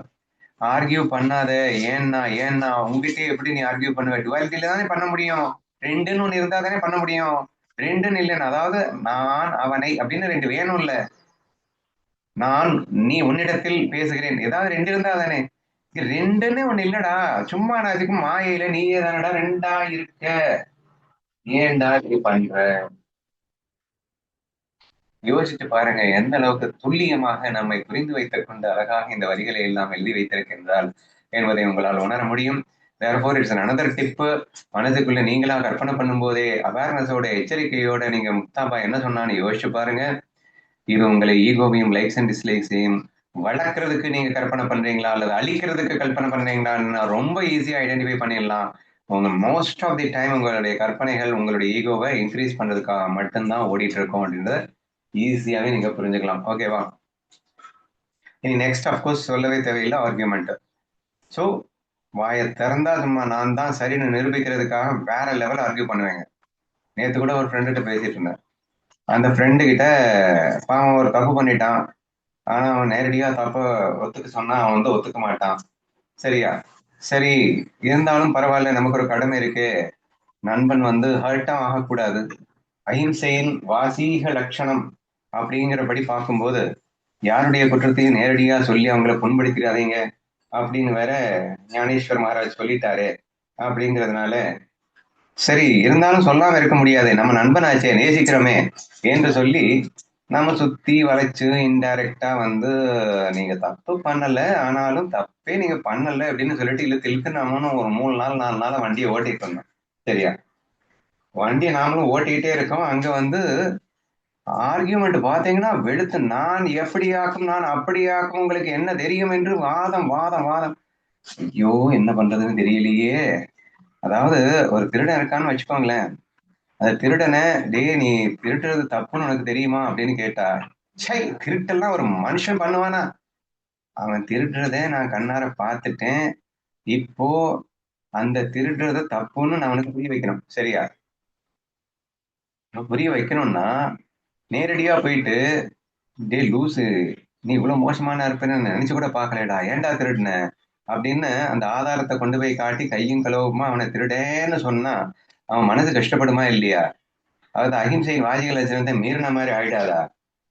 ஆர்கியூ பண்ணாத. ஏன்னா ஏன்னா உங்ககிட்ட எப்படி நீ ஆர்கியூ பண்ணுவ? டுவாலிட்டியில தானே பண்ண முடியும். ரெண்டுன்னு ஒண்ணு இருந்தா தானே பண்ண முடியும். ரெண்டுன்னு இல்லைன்னு அதாவது நான் அவனை அப்படின்னு ரெண்டு வேணும் இல்ல. நான் நீ உன்னிடத்தில் பேசுகிறேன் ஏதாவது ரெண்டு இருந்தா தானே. ரெண்டுன்னு ஒண்ணு இல்லடா. சும்மா நான் அதுக்கு மாயையில நீயே தானடா ரெண்டா இருக்க. ஏன்டா இப்படி பண்ற? யோசிச்சு பாருங்க எந்த அளவுக்கு துல்லியமாக நம்மை புரிந்து வைத்துக் கொண்டு அழகாக இந்த வரிகளை எல்லாம் எழுதி வைத்திருக்கின்றால் என்பதை உங்களால் உணர முடியும். therefore it's another tip. மனதுக்குள்ள நீங்களா கற்பனை பண்ணும் போதே அவேர்னஸோட எச்சரிக்கையோட நீங்க முக்தாபா என்ன சொன்னான்னு யோசிச்சு பாருங்க. இது உங்களை ஈகோவையும் லைக்ஸ் அண்ட் டிஸ்லைக்ஸையும் வளர்க்கறதுக்கு நீங்க கற்பனை பண்றீங்களா அல்லது அழிக்கிறதுக்கு கற்பனை பண்றீங்களான்னு ரொம்ப ஈஸியா ஐடென்டிஃபை பண்ணிடலாம். உங்க மோஸ்ட் ஆஃப் தி டைம் உங்களுடைய கற்பனைகள் உங்களுடைய ஈகோவை இன்க்ரீஸ் பண்றதுக்காக மட்டும்தான் ஓடிட்டு இருக்கோம் அப்படின்றத ஈஸியாவே நீங்க புரிஞ்சுக்கலாம். ஓகேவா? இனி நெக்ஸ்ட் அப்கோர்ஸ் சொல்லவே தேவையில்லை ஆர்கியூமெண்ட். ஸோ வாயை திறந்தா சும்மா நான் தான் சரின்னு நிரூபிக்கிறதுக்காக வேற லெவல் ஆர்கியூ பண்ணுவேங்க. நேற்று கூட ஒரு ஃப்ரெண்டுகிட்ட பேசிட்டு இருந்தேன். அந்த ஃப்ரெண்டு கிட்ட அவன் ஒரு தப்பு பண்ணிட்டான். ஆனா அவன் நேரடியா தப்ப ஒத்துக்க சொன்னா அவன் வந்து ஒத்துக்க மாட்டான். சரியா? சரி, இருந்தாலும் பரவாயில்ல, நமக்கு ஒரு கடமை இருக்கு. நண்பன் வந்து ஹர்ட்டும் ஆகக்கூடாது. அஹிம்சையின் வாசீக லட்சணம் அப்படிங்கிறபடி பார்க்கும்போது யாருடைய குற்றத்தையும் நேரடியா சொல்லி அவங்கள புண்படுத்திடாதீங்க அப்படின்னு வேற ஞானேஸ்வர் மகாராஜ் சொல்லிட்டாரு. அப்படிங்கிறதுனால சரி இருந்தாலும் சொல்லாம இருக்க முடியாது, நம்ம நண்பனாச்சே நேசிக்கிறோமே என்று சொல்லி நம்ம சுத்தி வளைச்சு இன்டைரக்டா வந்து நீங்க தப்பு பண்ணல ஆனாலும் தப்பே நீங்க பண்ணல அப்படின்னு சொல்லிட்டு இழுத்து நாமளும் ஒரு 3 நாள் 4 நாள் வண்டியை ஓட்டிட்டு இருந்தோம். சரியா? வண்டியை நாமளும் ஓட்டிக்கிட்டே இருக்கோம். அங்க வந்து ஆர்கியூமெண்ட் பாத்தீங்கன்னா வெளுத்து நான் எப்படியாக்கும் நான் அப்படியாக்கும் உங்களுக்கு என்ன தெரியும் என்று வாதம் வாதம் வாதம். ஐயோ என்ன பண்றதுன்னு தெரியலையே. அதாவது ஒரு திருடன் இருக்கான்னு வச்சுக்கோங்களேன். அந்த திருடனை டே நீ திருட்டுறது தப்புன்னு உனக்கு தெரியுமா அப்படின்னு கேட்டா, சை திருட்டெல்லாம் ஒரு மனுஷன் பண்ணுவானா? அவன் திருடுறத நான் கண்ணார பார்த்துட்டேன். இப்போ அந்த திருடுறத தப்புன்னு நான் அவனுக்கு புரிய வைக்கணும். சரியா? புரிய வைக்கணும்னா நேரடியா போயிட்டு டே லூசு நீ இவ்வளவு மோசமான இருப்பேன்னு நினைச்சு கூட பார்க்கலடா, ஏன்டா திருடுன அப்படின்னு அந்த ஆதாரத்தை கொண்டு போய் காட்டி கையும் கழுவுமா அவனை திருடேன்னு சொன்னா அவன் மனசு கஷ்டப்படுமா இல்லையா? அதாவது அகிம்சையின் வாதிகள் லட்சணத்தை மீறின மாதிரி ஆயிடாதா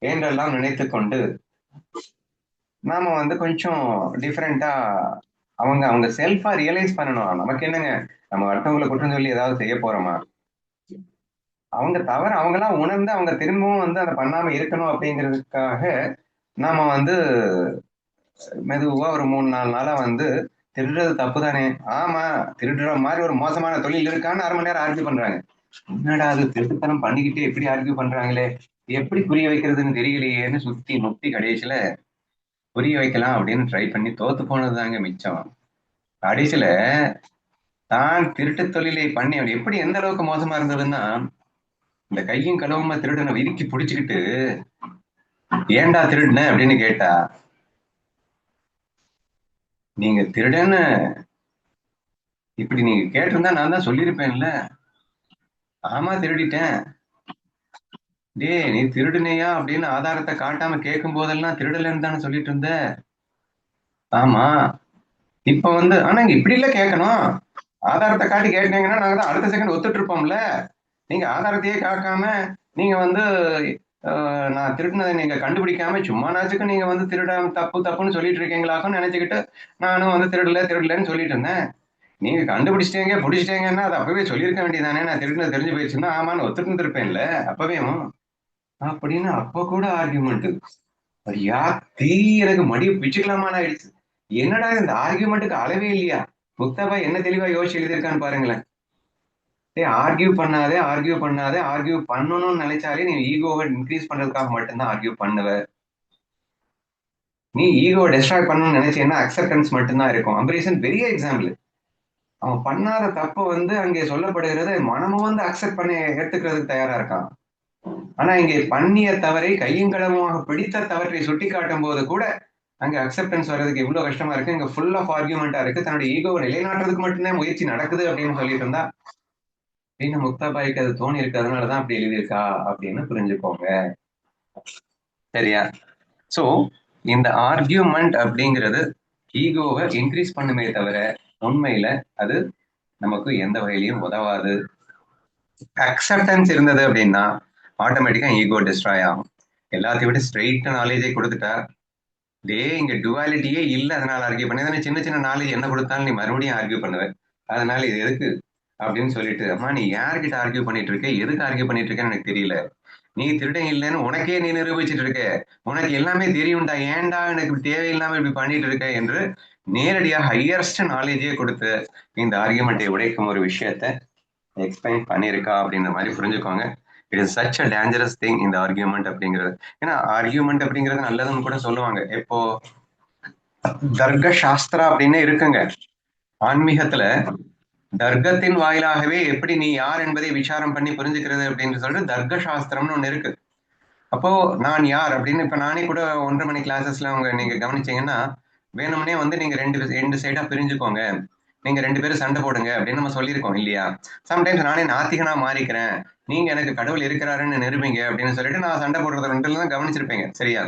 என்றெல்லாம் நினைத்து கொண்டு நாம வந்து கொஞ்சம் டிஃப்ரெண்டா அவங்க அவங்க செல்ஃபா ரியலைஸ் பண்ணணும். நமக்கு என்னங்க, நம்ம அடுத்தவங்களை குற்றம் சொல்லி ஏதாவது செய்ய போறோமா? அவங்க தவிர அவங்களாம் உணர்ந்து அவங்க திரும்பவும் வந்து அதை பண்ணாம இருக்கணும் அப்படிங்கிறதுக்காக நாம வந்து மெதுவா ஒரு 3-4 நாளா வந்து திருடுறது தப்பு தானே, ஆமா திருடுற மாதிரி ஒரு மோசமான தொழில் இருக்கான்னு 1/2 மணி நேரம் ஆர்கியூ பண்றாங்க. என்னடா அது திருட்டுத்தனம் பண்ணிக்கிட்டு எப்படி ஆர்கியூ பண்றாங்களே, எப்படி புரிய வைக்கிறதுன்னு தெரியலையேன்னு சுத்தி முத்தி கடைசியில புரிய வைக்கலாம் அப்படின்னு ட்ரை பண்ணி தோத்து போனதுதாங்க மிச்சம். கடைசியில தான் திருட்டு தொழிலை பண்ணி எப்படி எந்த அளவுக்கு மோசமா இருந்ததுன்னா இந்த கையும் கழுவுமா திருடனை இறுக்கி பிடிச்சுக்கிட்டு ஏன்டா திருடுன அப்படின்னு கேட்டா, நீங்க திருடன்னு இப்படி நீங்க கேட்டிருந்தா நான் தான் சொல்லியிருப்பேன்ல. ஆமா திருடிட்டேன். டே நீ திருடுனையா அப்படின்னு ஆதாரத்தை காட்டாம கேட்கும் போதெல்லாம் திருடலன்னு தானே சொல்லிட்டு இருந்த. ஆமா இப்ப வந்து ஆனா இங்க இப்படி இல்ல கேட்கணும். ஆதாரத்தை காட்டி கேட்டீங்கன்னா நாங்க தான் அடுத்த செகண்ட் ஒத்துட்டு இருப்போம்ல. நீங்க ஆதாரத்தையே காக்காம நீங்க வந்து நான் திருடினதை நீங்க கண்டுபிடிக்காம சும்மா நாச்சுக்கும் நீங்க வந்து திருட தப்பு தப்புன்னு சொல்லிட்டு இருக்கீங்களாக்குன்னு நினைச்சுக்கிட்டு நானும் வந்து திருடலன்னு சொல்லிட்டு இருந்தேன். நீங்க கண்டுபிடிச்சிட்டீங்க பிடிச்சிட்டீங்கன்னா அது அப்பவே சொல்லியிருக்க வேண்டியதானே. நான் திருடினது தெரிஞ்சு போயிடுச்சுன்னா ஆமான்னு ஒத்துட்டு இருந்திருப்பேன்ல அப்பவே அப்படின்னு அப்ப கூட ஆர்கியூமெண்ட். யா தீ எனக்கு மடியை பிச்சுக்கலாமான்னு ஆயிடுச்சு. என்னடா இந்த ஆர்கியூமெண்ட்டுக்கு அளவே இல்லையா? முக்தாபா என்ன தெளிவா யோசிச்சு எழுதியிருக்கான்னு பாருங்களேன். ஆர்கியூ பண்ணாதே ஆர்கியூ பண்ணாதே ஆர்கியூ பண்ணணும்னு நினைச்சாலே நீ ஈகோவை இன்க்ரீஸ் பண்றதுக்காக மட்டும்தான் ஆர்கியூ பண்ணுவ. நீ ஈகோவை டெஸ்ட்ராய் பண்ணணும்னு நினைச்சேன்னா அக்செப்டன்ஸ் மட்டும்தான் இருக்கும். அம்பரீஷன் பெரிய எக்ஸாம்பிள். அவன் பண்ணாத தப்ப வந்து அங்கே சொல்லப்படுகிறது மனமும் வந்து அக்செப்ட் பண்ணி ஏத்துக்கிறதுக்கு தயாரா இருக்கான். ஆனா இங்கே பண்ணிய தவறை கையங்களமாக பிடித்த தவற்றை சுட்டி காட்டும் போது கூட அங்க அக்செப்டன்ஸ் வர்றதுக்கு இவ்வளவு கஷ்டமா இருக்கு. இங்க ஃபுல் ஆஃப் ஆர்கியூமெண்டா இருக்கு. தன்னுடைய ஈகோவை நிலைநாட்டுறதுக்கு மட்டும்தான் முயற்சி நடக்குது அப்படின்னு சொல்லிட்டு இருந்தா அப்படின்னு முக்தாபாய்க்கு அது தோணி இருக்கு. அதனாலதான் அப்படி எழுதியிருக்கா அப்படின்னு புரிஞ்சுக்கோங்க. சரியா? சோ இந்த ஆர்கியூமெண்ட் அப்படிங்கிறது ஈகோவை இன்க்ரீஸ் பண்ணுமே தவிர உண்மையில அது நமக்கு எந்த வகையிலையும் உதவாது. அக்செப்டன்ஸ் இருந்தது அப்படின்னா ஆட்டோமேட்டிக்கா ஈகோ டிஸ்ட்ராய் ஆகும். எல்லாத்தையும் விட ஸ்ட்ரெயிட் நாலேஜை கொடுத்துட்டா இங்க டுவாலிட்டியே இல்ல, அதனால ஆர்கியூ பண்ணி சின்ன சின்ன நாலேஜ் என்ன கொடுத்தாலும் நீ மறுபடியும் ஆர்கியூ பண்ணுவ. அதனால இது எதுக்கு அப்படின்னு சொல்லிட்டு, அம்மா நீ யார்கிட்ட ஆர்கியூ பண்ணிட்டு இருக்க, எதுக்கு ஆர்கியூ பண்ணிட்டு இருக்கேன்னு எனக்கு தெரியல. நீ திருடன் இல்லைன்னு உனக்கே நீ நிரூபிச்சிட்டு இருக்க, உனக்கு எல்லாமே தெரியும்டா, ஏன்டா எனக்கு தேவையில்லாம இப்படி பண்ணிட்டு இருக்க என்று நேரடியாக ஹையஸ்ட் நாலேஜே கொடுத்து இந்த ஆர்கியூமெண்ட்டை உடைக்கும் ஒரு விஷயத்த எக்ஸ்பிளைன் பண்ணியிருக்கா அப்படின்ற மாதிரி புரிஞ்சுக்கோங்க. It is such a dangerous thing இந்த ஆர்கியூமெண்ட் அப்படிங்கிறது. ஏன்னா ஆர்கியூமெண்ட் அப்படிங்கிறது நல்லதுன்னு கூட சொல்லுவாங்க. இப்போ தர்க்க சாஸ்திரா அப்படின்னு இருக்குங்க ஆன்மீகத்துல. தர்க்கத்தின் வாயிலாகவே எப்படி நீ யார் என்பதை விசாரம் பண்ணி புரிஞ்சுக்கிறது அப்படின்னு சொல்லிட்டு தர்க்க சாஸ்திரம்னு ஒண்ணு இருக்கு. அப்போ நான் யார் அப்படின்னு இப்ப நானே கூட 1:30 மணி கிளாஸஸ்ல நீங்க கவனிச்சீங்கன்னா வேணும்னே நீங்க ரெண்டு சைடா பிரிஞ்சுக்கோங்க, நீங்க 2 பேரும் சண்டை போடுங்க அப்படின்னு நம்ம சொல்லியிருக்கோம் இல்லையா? சம்டைம்ஸ் நானே நாத்திகனா மாறிக்கிறேன், நீங்க எனக்கு கடவுள் இருக்கிறாருன்னு நிரூபிங்க அப்படின்னு சொல்லிட்டு நான் சண்டை போடுறது ரெண்டுல கவனிச்சிருப்பீங்க. சரியா?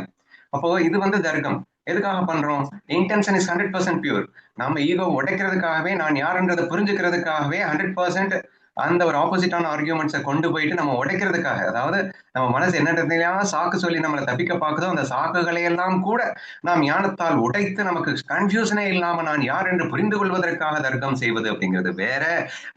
அப்போ இது தர்க்கம். எதுக்காக பண்றோம்? Intention is 100% pure. நம்ம ஈகோ உடைக்கிறதுக்காகவே, நான் யாருன்றதை புரிஞ்சுக்கிறதுக்காகவே 100% அந்த ஒரு ஆப்போசிட்டான ஆர்கியூமெண்ட்ஸை கொண்டு போயிட்டு நம்ம உடைக்கிறதுக்காக, அதாவது நம்ம மனசு என்னென்ன சாக்கு சொல்லி நம்மளை தப்பிக்க பார்க்குதோ அந்த சாக்குகளை எல்லாம் கூட நாம் ஞானத்தால் உடைத்து நமக்கு கன்ஃபியூஷனே இல்லாம நான் யார் என்று புரிந்து கொள்வதற்காக தர்க்கம் செய்வது அப்படிங்கிறது வேற.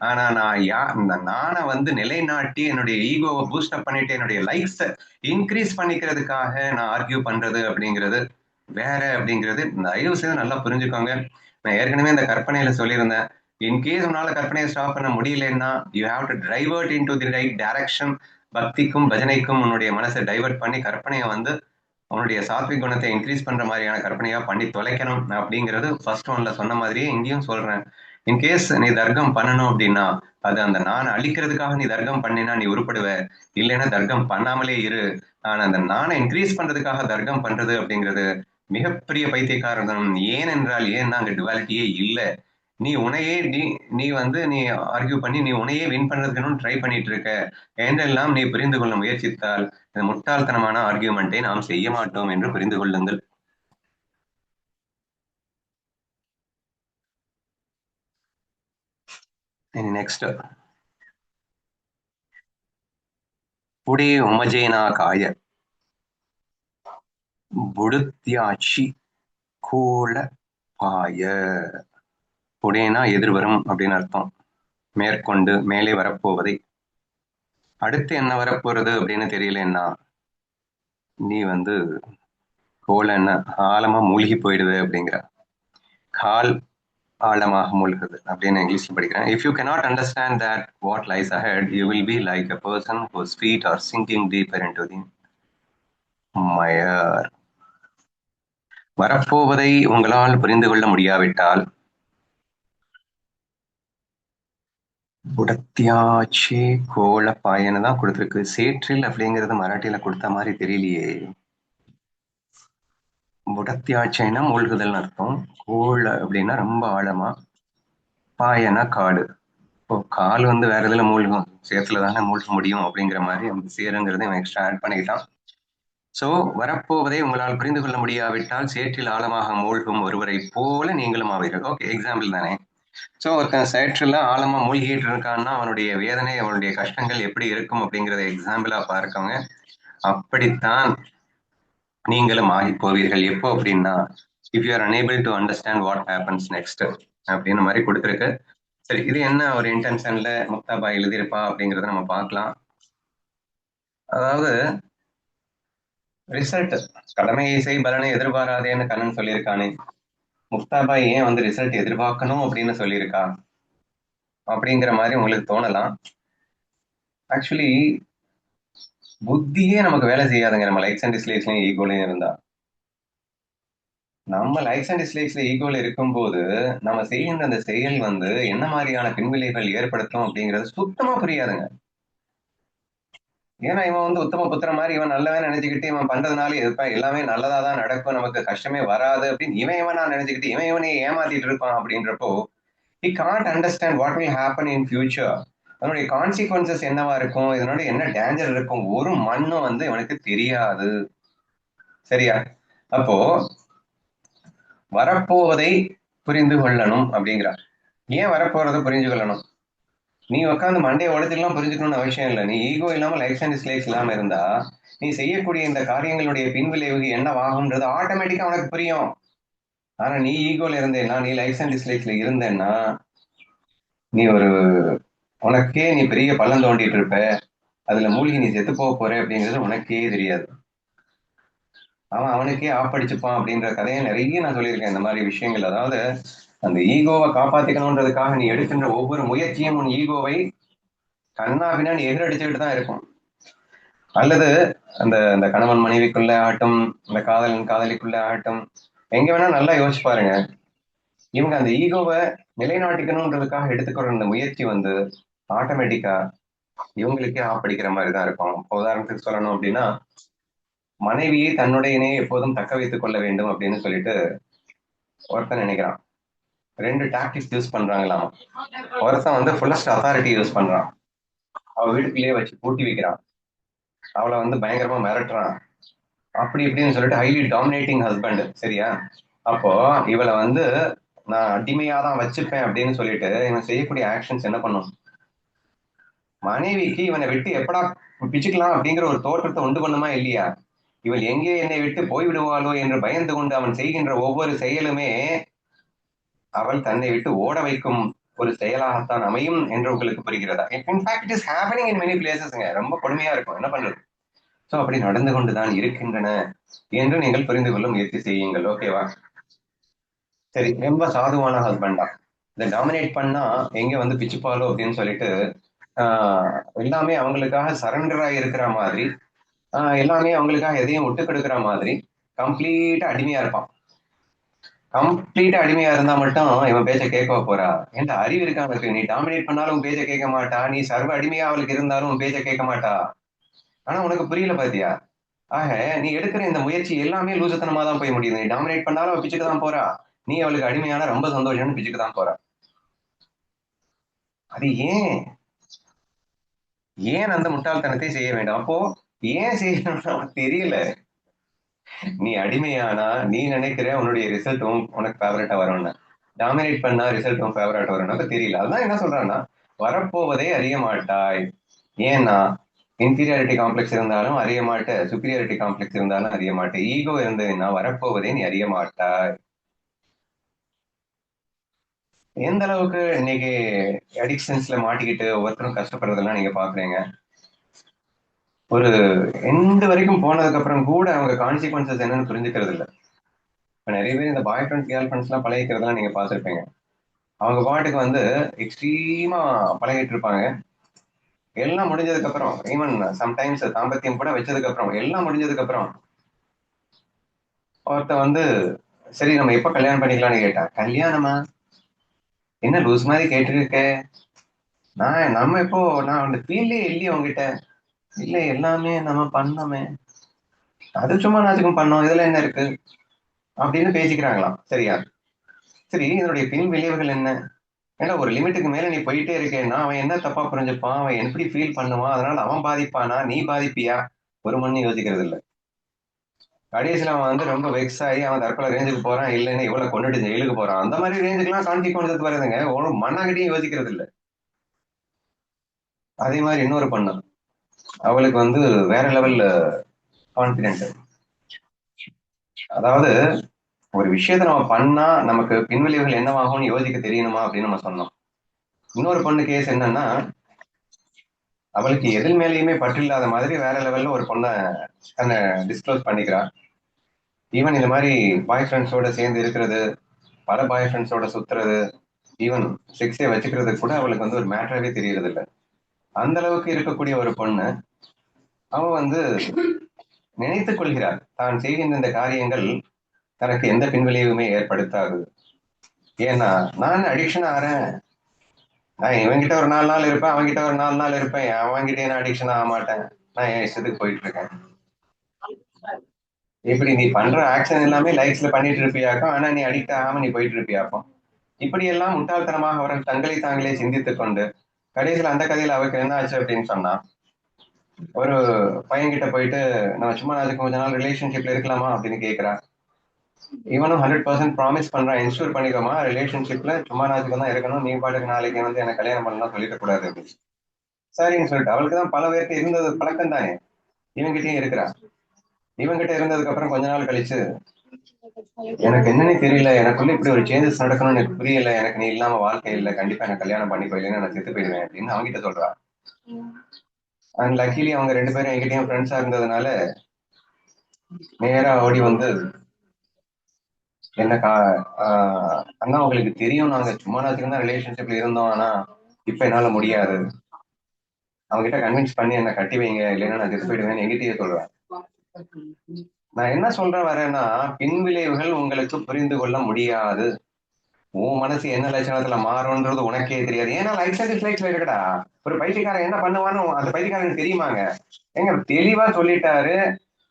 ஆனா நான் இந்த நானை நிலைநாட்டி என்னுடைய ஈகோவை பூஸ்டப் பண்ணிட்டு என்னுடைய லைஃப்ஸை இன்க்ரீஸ் பண்ணிக்கிறதுக்காக நான் ஆர்கியூ பண்றது அப்படிங்கிறது வேற அப்படிங்கிறது தயவு செய்து நல்லா புரிஞ்சுக்கோங்க. நான் ஏற்கனவே இந்த கற்பனையில சொல்லியிருந்தேன், இன்கேஸ் உன்னால கற்பனையை ஸ்டாப் பண்ண முடியலன்னா you have to divert in to the right direction. பக்திக்கும் பஜனைக்கும் உன்னுடைய மனசை டைவர்ட் பண்ணி கற்பனையை உன்னுடைய சாத்விக் குணத்தை இன்க்ரீஸ் பண்ற மாதிரியான கற்பனையா பண்ணி தொலைக்கணும் அப்படிங்கிறது ஃபர்ஸ்ட் ஒன்ல சொன்ன மாதிரியே இங்கேயும் சொல்றேன். இன்கேஸ் நீ தர்க்கம் பண்ணணும் அப்படின்னா அது அந்த நான் அழிக்கிறதுக்காக நீ தர்க்கம் பண்ணினா நீ உருப்படுவ, இல்லைன்னா தர்க்கம் பண்ணாமலே இரு. ஆனா அந்த நானை இன்க்ரீஸ் பண்றதுக்காக தர்க்கம் பண்றது அப்படிங்கிறது மிகப்பெரிய பைத்தியக்காரதனம். ஏனென்றால் ஏன்னா அங்க டுவாலிட்டியே இல்லை. நீ உன்னையே நீ நீ நீ ஆர்கியூ பண்ணி நீ உன்னையே வின் பண்றதுக்கு ட்ரை பண்ணிட்டு இருக்க என்றெல்லாம் நீ புரிந்து கொள்ள முயற்சித்தால் இந்த முட்டாள்தனமான ஆர்கியூமெண்ட்டை நாம் செய்ய மாட்டோம் என்று புரிந்து கொள்ளுங்கள். நெக்ஸ்ட், புடே உமஜேனா காய புடுத்யாட்சி கோல பாய. புடேனா எதிர்வரும் அப்படின்னு அர்த்தம், மேற்கொண்டு மேலே வரப்போவதை. அடுத்து என்ன வரப்போறது அப்படின்னு தெரியலன்னா நீ கோலன்னா ஆழமா மூழ்கி போயிடுது அப்படிங்கிற. கால் ஆழமாக மூழ்குது அப்படின்னு இங்கிலீஷ்ல படிக்கிறேன். If you cannot understand that what lies ahead, you will be like a person whose feet are sinking deeper into the mire. வரப்போவதை உங்களால் புரிந்து கொள்ள முடியாவிட்டால் புடத்தியாச்சே கோல பாயன்னு தான் கொடுத்துருக்கு. சேற்றில் அப்படிங்கிறது மராட்டியில கொடுத்த மாதிரி தெரியலையே. புடத்தியாச்சைனா மூழ்குதல் அர்த்தம், கோல அப்படின்னா ரொம்ப ஆழமா, பாயனா காடு. இப்போ கால் வேற இதுல மூழ்கும், சேத்துல தானே மூழ்க முடியும் அப்படிங்கிற மாதிரி அந்த சேருங்கிறத இவன் எக்ஸ்ட்ரா ஆட் பண்ணிக்கிட்டான். சோ வரப்போவதை உங்களால் புரிந்து கொள்ள முடியாவிட்டால் சேற்றில் ஆழமாக மூழ்கும் ஒருவரை போல நீங்களும் ஆவீர்கள். ஓகே, எக்ஸாம்பிள் தானே. சோ ஒருத்தன் சேற்றில் ஆழமா மூழ்கிட்டு இருக்கான்னா அவனுடைய வேதனை, அவனுடைய கஷ்டங்கள் எப்படி இருக்கும் அப்படிங்கிறத எக்ஸாம்பிளா பார்க்கவங்க. அப்படித்தான் நீங்களும் ஆகி போவீர்கள். எப்போ அப்படின்னா if you R unable to understand what happens next அப்படின்னு மாதிரி கொடுத்துருக்கு. சரி, இது என்ன ஒரு இன்டென்ஷன்ல முக்தாபாய் எழுதியிருப்பா அப்படிங்கறத நம்ம பார்க்கலாம். அதாவது ரிசல்ட், கடமையை செய் பலனை எதிர்பாராதேன்னு கண்ணன் சொல்லியிருக்கானே, முக்தாபாய் ஏன் ரிசல்ட் எதிர்பார்க்கணும் அப்படின்னு சொல்லியிருக்கா அப்படிங்கிற மாதிரி உங்களுக்கு தோணலாம். ஆக்சுவலி புத்தியே நமக்கு வேலை செய்யாதுங்க நம்ம லைக்ஸ் அண்ட் டிஸ்லைக்ஸ்லயும் ஈகோலையும் இருந்தா. நம்ம லைக்ஸ் அண்ட் டிஸ்லைக்ஸ்ல ஈகோல இருக்கும்போது நம்ம செய்கின்ற அந்த செயல் என்ன மாதிரியான பின்விளைவுகள் ஏற்படுத்தும் அப்படிங்கிறது சுத்தமா புரியாதுங்க. ஏன்னா இவன் வந்து உத்தம புத்திரன் மாதிரி இவன் நல்லவன் நினைச்சுக்கிட்டு இவன் பண்றதுனால இருப்பான், எல்லாமே நல்லதா தான் நடக்கும், நமக்கு கஷ்டமே வராது அப்படின்னு இவனா நினைச்சுக்கிட்டு இவனையே ஏமாத்திட்டு இருப்பான். அப்படின்றப்போ he can't understand what will happen in future. அதனுடைய கான்சிக்வன்சஸ் என்னவா இருக்கும், இதனுடைய என்ன டேஞ்சர் இருக்கும், ஒரு மண்ணும் வந்து இவனுக்கு தெரியாது. சரியா? அப்போ வரப்போவதை புரிந்து கொள்ளணும் அப்படிங்கிறார். ஏன் வரப்போறதை புரிஞ்சு கொள்ளணும்? நீ உட்காந்து மண்டையை உடைச்சுலாம் புரிஞ்சுக்கணும்னு அவசியம் இல்லை. நீ ஈகோ இல்லாம லைக்ஸ் அண்ட் டிஸ்லைக்ஸ் இல்லாம இருந்தா நீ செய்யக்கூடிய இந்த காரியங்களுடைய பின்விளைவு என்னவாகும்ன்றது ஆட்டோமேட்டிக்கா உனக்கு புரியும். ஆனா நீ ஈகோல இருந்தேன்னா, நீ லைக்ஸ் அண்ட் டிஸ்லைக்ஸ்ல இருந்தேன்னா, நீ ஒரு உனக்கே நீ பெரிய பள்ளம் தோண்டிட்டு இருப்ப, அதுல மூழ்கி நீ செத்து போக போற அப்படிங்கிறது உனக்கே தெரியாது. அவன் அவனுக்கே ஆப்படிச்சுப்பான் அப்படின்ற கதையை நிறைய நான் சொல்லியிருக்கேன் இந்த மாதிரி விஷயங்கள். அதாவது அந்த ஈகோவை காப்பாத்திக்கணுன்றதுக்காக நீ எடுக்கின்ற ஒவ்வொரு முயற்சியும் உன் ஈகோவை கண்ணா பின்னா நீ எதிரடிச்சுக்கிட்டு தான் இருக்கும். அல்லது அந்த அந்த கணவன் மனைவிக்குள்ள ஆகட்டும், இந்த காதலன் காதலிக்குள்ள ஆகட்டும், எங்க வேணா நல்லா யோசிச்சு பாருங்க. இவங்க அந்த ஈகோவை நிலைநாட்டிக்கணுன்றதுக்காக எடுத்துக்கிற அந்த முயற்சி வந்து ஆட்டோமேட்டிக்கா இவங்களுக்கே ஆப்படிக்கிற மாதிரி தான் இருக்கும். உதாரணத்துக்கு சொல்லணும் அப்படின்னா, மனைவியை தன்னுடைய இணையை எப்போதும் தக்க வைத்துக் கொள்ள வேண்டும் அப்படின்னு சொல்லிட்டு ஒருத்தன் நினைக்கிறான். 2 டாக்டிக்ஸ் யூஸ் பண்றாங்களாமா. ஒருத்தன் வந்து ஃபுல்லஸ்ட் அத்தாரிட்டி யூஸ் பண்றான். அவ வீட்டுக்குள்ளேயே வச்சு பூட்டி வைக்கிறான். அவளை வந்து பயங்கரமா மிரட்டுறான். அப்படி இப்படின்னு சொல்லிட்டு ஹைலி டாமினேட்டிங் ஹஸ்பண்ட். சரியா? அப்போ இவளை வந்து நான் அடிமையா தான் வச்சுப்பேன் அப்படின்னு சொல்லிட்டு இவன் செய்யக்கூடிய ஆக்ஷன்ஸ் என்ன பண்ணும்? மனைவிக்கு இவனை விட்டு எப்படா பிச்சுக்கலாம் அப்படிங்கிற ஒரு தோற்றத்தை உண்டு பண்ணுமா இல்லையா? இவள் எங்கே என்னை விட்டு போய்விடுவாளோ என்று பயந்து கொண்டு அவன் செய்கின்ற ஒவ்வொரு செயலுமே அவள் தன்னை விட்டு ஓட வைக்கும் ஒரு செயலாகத்தான் அமையும் என்று உங்களுக்கு புரிகிறதா? In fact it is happening in many பிளேசஸ்ங்க. ரொம்ப கொடுமையா இருக்கும். என்ன பண்றது? சோ அப்படி நடந்து கொண்டுதான் இருக்கின்றன என்று நீங்கள் புரிந்து கொள்ள முயற்சி செய்யுங்கள். ஓகேவா? சரி, ரொம்ப சாதுவான ஹஸ்பண்ட் தான். இதை டாமினேட் பண்ணா எங்க வந்து பிச்சுப்பாலோ அப்படின்னு சொல்லிட்டு எல்லாமே அவங்களுக்காக சரண்டரா இருக்கிற மாதிரி, எல்லாமே அவங்களுக்காக எதையும் விட்டு கொடுக்குற மாதிரி கம்ப்ளீட்டா அடிமையா இருப்பான். கம்ப்ளீட்டா அடிமையா இருந்தா மட்டும் இவன் பேச்ச கேட்க போறா? என்ற அறிவு இருக்கா அவனுக்கு? நீ டாமினேட் பண்ணாலும் உன் பேச்ச கேட்க மாட்டா, நீ சர்வ அடிமையா அவளுக்கு இருந்தாலும் உன் பேச்ச கேட்க மாட்டா. ஆனா உனக்கு புரியல பாத்தியா? ஆக நீ எடுக்கிற இந்த முயற்சி எல்லாமே லூசத்தனமா தான் போய் முடியுது. நீ டாமினேட் பண்ணாலும் அவள் பிச்சுக்கு தான் போறா, நீ அவளுக்கு அடிமையான ரொம்ப சந்தோஷம்னு பிச்சுக்கு தான் போறா. அது ஏன் ஏன் அந்த முட்டாள்தனத்தை செய்ய வேண்டும்? அப்போ ஏன் செய்யணும்னு தெரியல. நீ அடிமையானா நீ நினைக்கிற உன்னுடைய ரிசல்ட்டும் உனக்கு ஃபேவரட்டா வரும்னு, டாமினேட் பண்ணா ரிசல்ட்டும் ஃபேவரட்டா வரும்னு தெரியல. அதான் என்ன சொல்றான்னா, வரப்போவதை அறிய மாட்டாய். ஏன்னா இன்ஃபீரியாரிட்டி காம்ப்ளெக்ஸ் இருந்தாலும் அறிய மாட்டேன், சுப்பீரியாரிட்டி காம்ப்ளெக்ஸ் இருந்தாலும் அறிய மாட்டேன். ஈகோ இருந்ததுன்னா வரப்போவதை நீ அறிய மாட்டாய். எந்த அளவுக்கு இன்னைக்கு அடிக்ஷன்ஸ்ல மாட்டிக்கிட்டு ஒவ்வொருத்தரும் கஷ்டப்படுறதெல்லாம் நீங்க பாக்குறீங்க. ஒரு எந்த வரைக்கும் போனதுக்கு அப்புறம் கூட அவங்க கான்சிக்வன்சஸ் என்னன்னு புரிஞ்சுக்கிறது இல்லை. இப்ப நிறைய பேர் இந்த பாய் ஃப்ரெண்ட்ஸ் கேர்ள் ஃப்ரெண்ட்ஸ் எல்லாம் பழகிக்கிறதெல்லாம் நீங்க பார்த்துருப்பீங்க. அவங்க பாட்டுக்கு வந்து எக்ஸ்ட்ரீமா பழகிட்டு இருப்பாங்க. எல்லாம் முடிஞ்சதுக்கு அப்புறம், ஈவன் சம்டைம்ஸ் தாம்பத்தியம் கூட வச்சதுக்கு அப்புறம், எல்லாம் முடிஞ்சதுக்கு அப்புறம் ஒருத்த வந்து சரி நம்ம எப்ப கல்யாணம் பண்ணிக்கலாம்னு கேட்டா, கல்யாணமா என்ன லூஸ் மாதிரி கேட்டுருக்க, நம்ம இப்போ நான் அந்த ஃபீல்டே இல்லையே உங்ககிட்ட. இல்ல எல்லாமே நம்ம பண்ணோமே, அது சும்மா நாச்சுக்கும் பண்ணோம், இதுல என்ன இருக்கு அப்படின்னு பேசிக்கிறாங்களாம். சரியா? சரி, இதனுடைய பின் விளைவுகள் என்ன? ஏன்னா ஒரு லிமிட்டுக்கு மேல நீ போயிட்டே இருக்கேன்னா அவன் என்ன தப்பா புரிஞ்சுப்பான், அவன் எப்படி ஃபீல் பண்ணுவான், அதனால அவன் பாதிப்பானா நீ பாதிப்பியா? ஒரு மண்ணு யோசிக்கிறது இல்லை. கடைசியில அவன் வந்து ரொம்ப வெக்ஸ் ஆகி அவன் தற்கொலை ரேஞ்சுக்கு போறான், இல்லைன்னா இவ்வளவு கொண்டுட்டு ஜெயிலுக்கு போறான். அந்த மாதிரி ரேஞ்சுக்கெல்லாம் கான்சிக்வன்சஸ் வருதுங்க. ஒரு மண்ணாங்கட்டியும் யோசிக்கிறது இல்லை. அதே மாதிரி இன்னொரு பொண்ணு, அவளுக்கு வந்து வேற லெவல்ல கான்பிடென்ட். அதாவது ஒரு விஷயத்த நம்ம பண்ணா நமக்கு பின்விளைவுகள் என்னவாகும்னு யோசிக்க தெரியணுமா அப்படின்னு நம்ம சொன்னோம். இன்னொரு பொண்ணு கேஸ் என்னன்னா, அவளுக்கு எதில் மேலேயுமே பற்று இல்லாத மாதிரி வேற லெவல்ல ஒரு பொண்ணை தன்னை டிஸ்க்ளோஸ் பண்ணிக்கிறான். ஈவன் இந்த மாதிரி பாய் ஃப்ரெண்ட்ஸோட சேர்ந்து இருக்கிறது, பல பாய் ஃப்ரெண்ட்ஸோட சுத்துறது, ஈவன் செக்ஸே வச்சுக்கிறது கூட அவளுக்கு வந்து ஒரு மேட்டராகவே தெரியறது இல்லை. அந்த அளவுக்கு இருக்கக்கூடிய ஒரு பொண்ணு, அவன் வந்து நினைத்துக் கொள்கிறார் தான் செய்கின்ற இந்த காரியங்கள் தனக்கு எந்த பின்விளைவுமே ஏற்படுத்தாது. ஏன்னா நான் அடிக்ஷன் ஆறேன், நான் இவன்கிட்ட ஒரு 4 நாள் இருப்பேன், அவன்கிட்ட ஒரு 4 நாள் இருப்பேன், அவன்கிட்ட நான் அடிக்ஷன் ஆக மாட்டேன். நான் என் இஷ்டத்துக்கு போயிட்டு இருக்கேன். இப்படி நீ பண்ற ஆக்ஷன் எல்லாமே லைக்ஸ்ல பண்ணிட்டு இருப்பியாக்கும், ஆனா நீ அடிக்ட் ஆகாம நீ போயிட்டு இருப்பியாக்கும். இப்படியெல்லாம் முட்டாள்தனமாக அவர்கள் தங்களை தாங்களே சிந்தித்துக் கொண்டு கடைசியில் அந்த கதையில அவருக்கு என்ன ஆச்சு அப்படின்னு சொன்னா, ஒரு பையன்கிட்ட போயிட்டு நம்ம சும்மா அதுக்கு கொஞ்ச நாள் ரிலேஷன்ஷிப்ல இருக்கலாமா அப்படின்னு கேட்கிறான். இவனும் 100% ப்ராமிஸ் பண்றான், இன்ஷூர் பண்ணிக்கோமா ரிலேஷன்ஷிப்ல சும்மா நாளைக்கு தான் இருக்கணும், நீ பாட்டுக்கு நாளைக்கு வந்து எனக்கு கல்யாணம் பண்ணலாம் சொல்லிட கூடாது அப்படின்னு. சரின்னு சொல்லிட்டு அவளுக்கு தான் பல பேருக்கு இருந்தது பழக்கம் தானே, இவங்கிட்டயும் இருக்கிறா. இவங்கிட்ட இருந்ததுக்கு அப்புறம் கொஞ்ச நாள் கழிச்சு, எனக்கு என்னன்னு தெரியல, எனக்குள்ள இப்படி ஒரு சேஞ்சஸ் நடக்கணும்னு எனக்கு புரியல, எனக்கு நீ இல்லாம வாழ்க்கை இல்லை, கண்டிப்பா எனக்கு கல்யாணம் பண்ணி போயிலேன்னு நான் செத்து போயிடுவேன் அப்படின்னு அவங்ககிட்ட சொல்றா. அண்ட் லக்கிலி அவங்க 2 பேரும் என்கிட்டயும் ஃப்ரெண்ட்ஸா இருந்ததுனால நேரா ஓடி வந்து என்ன அண்ணா உங்களுக்கு தெரியும் நாங்க சும்மா நாளைக்கு தான் ரிலேஷன்ஷிப்ல இருந்தோம், ஆனா இப்ப என்னால முடியாது, அவங்ககிட்ட கன்வின்ஸ் பண்ணி என்ன கட்டி வைங்க, இல்லைன்னா நான் செத்து போயிடுவேன் எங்கிட்டயே சொல்றேன். நான் என்ன சொல்ற வரேன்னா, பின்விளைவுகள் உங்களுக்கு புரிந்து கொள்ள முடியாது. உன் மனசு என்ன லட்சணத்துல மாறும்ன்றது உனக்கே தெரியாது. ஏன்னா லைஃப் அண்ட் டிஸ்லைக்ஸ்ல இருக்கடா. ஒரு பைத்தியக்காரன் என்ன பண்ணுவான்னு அந்த பைத்தியக்காரனுக்கு தெரியுமாங்க? எங்க தெளிவா சொல்லிட்டாரு,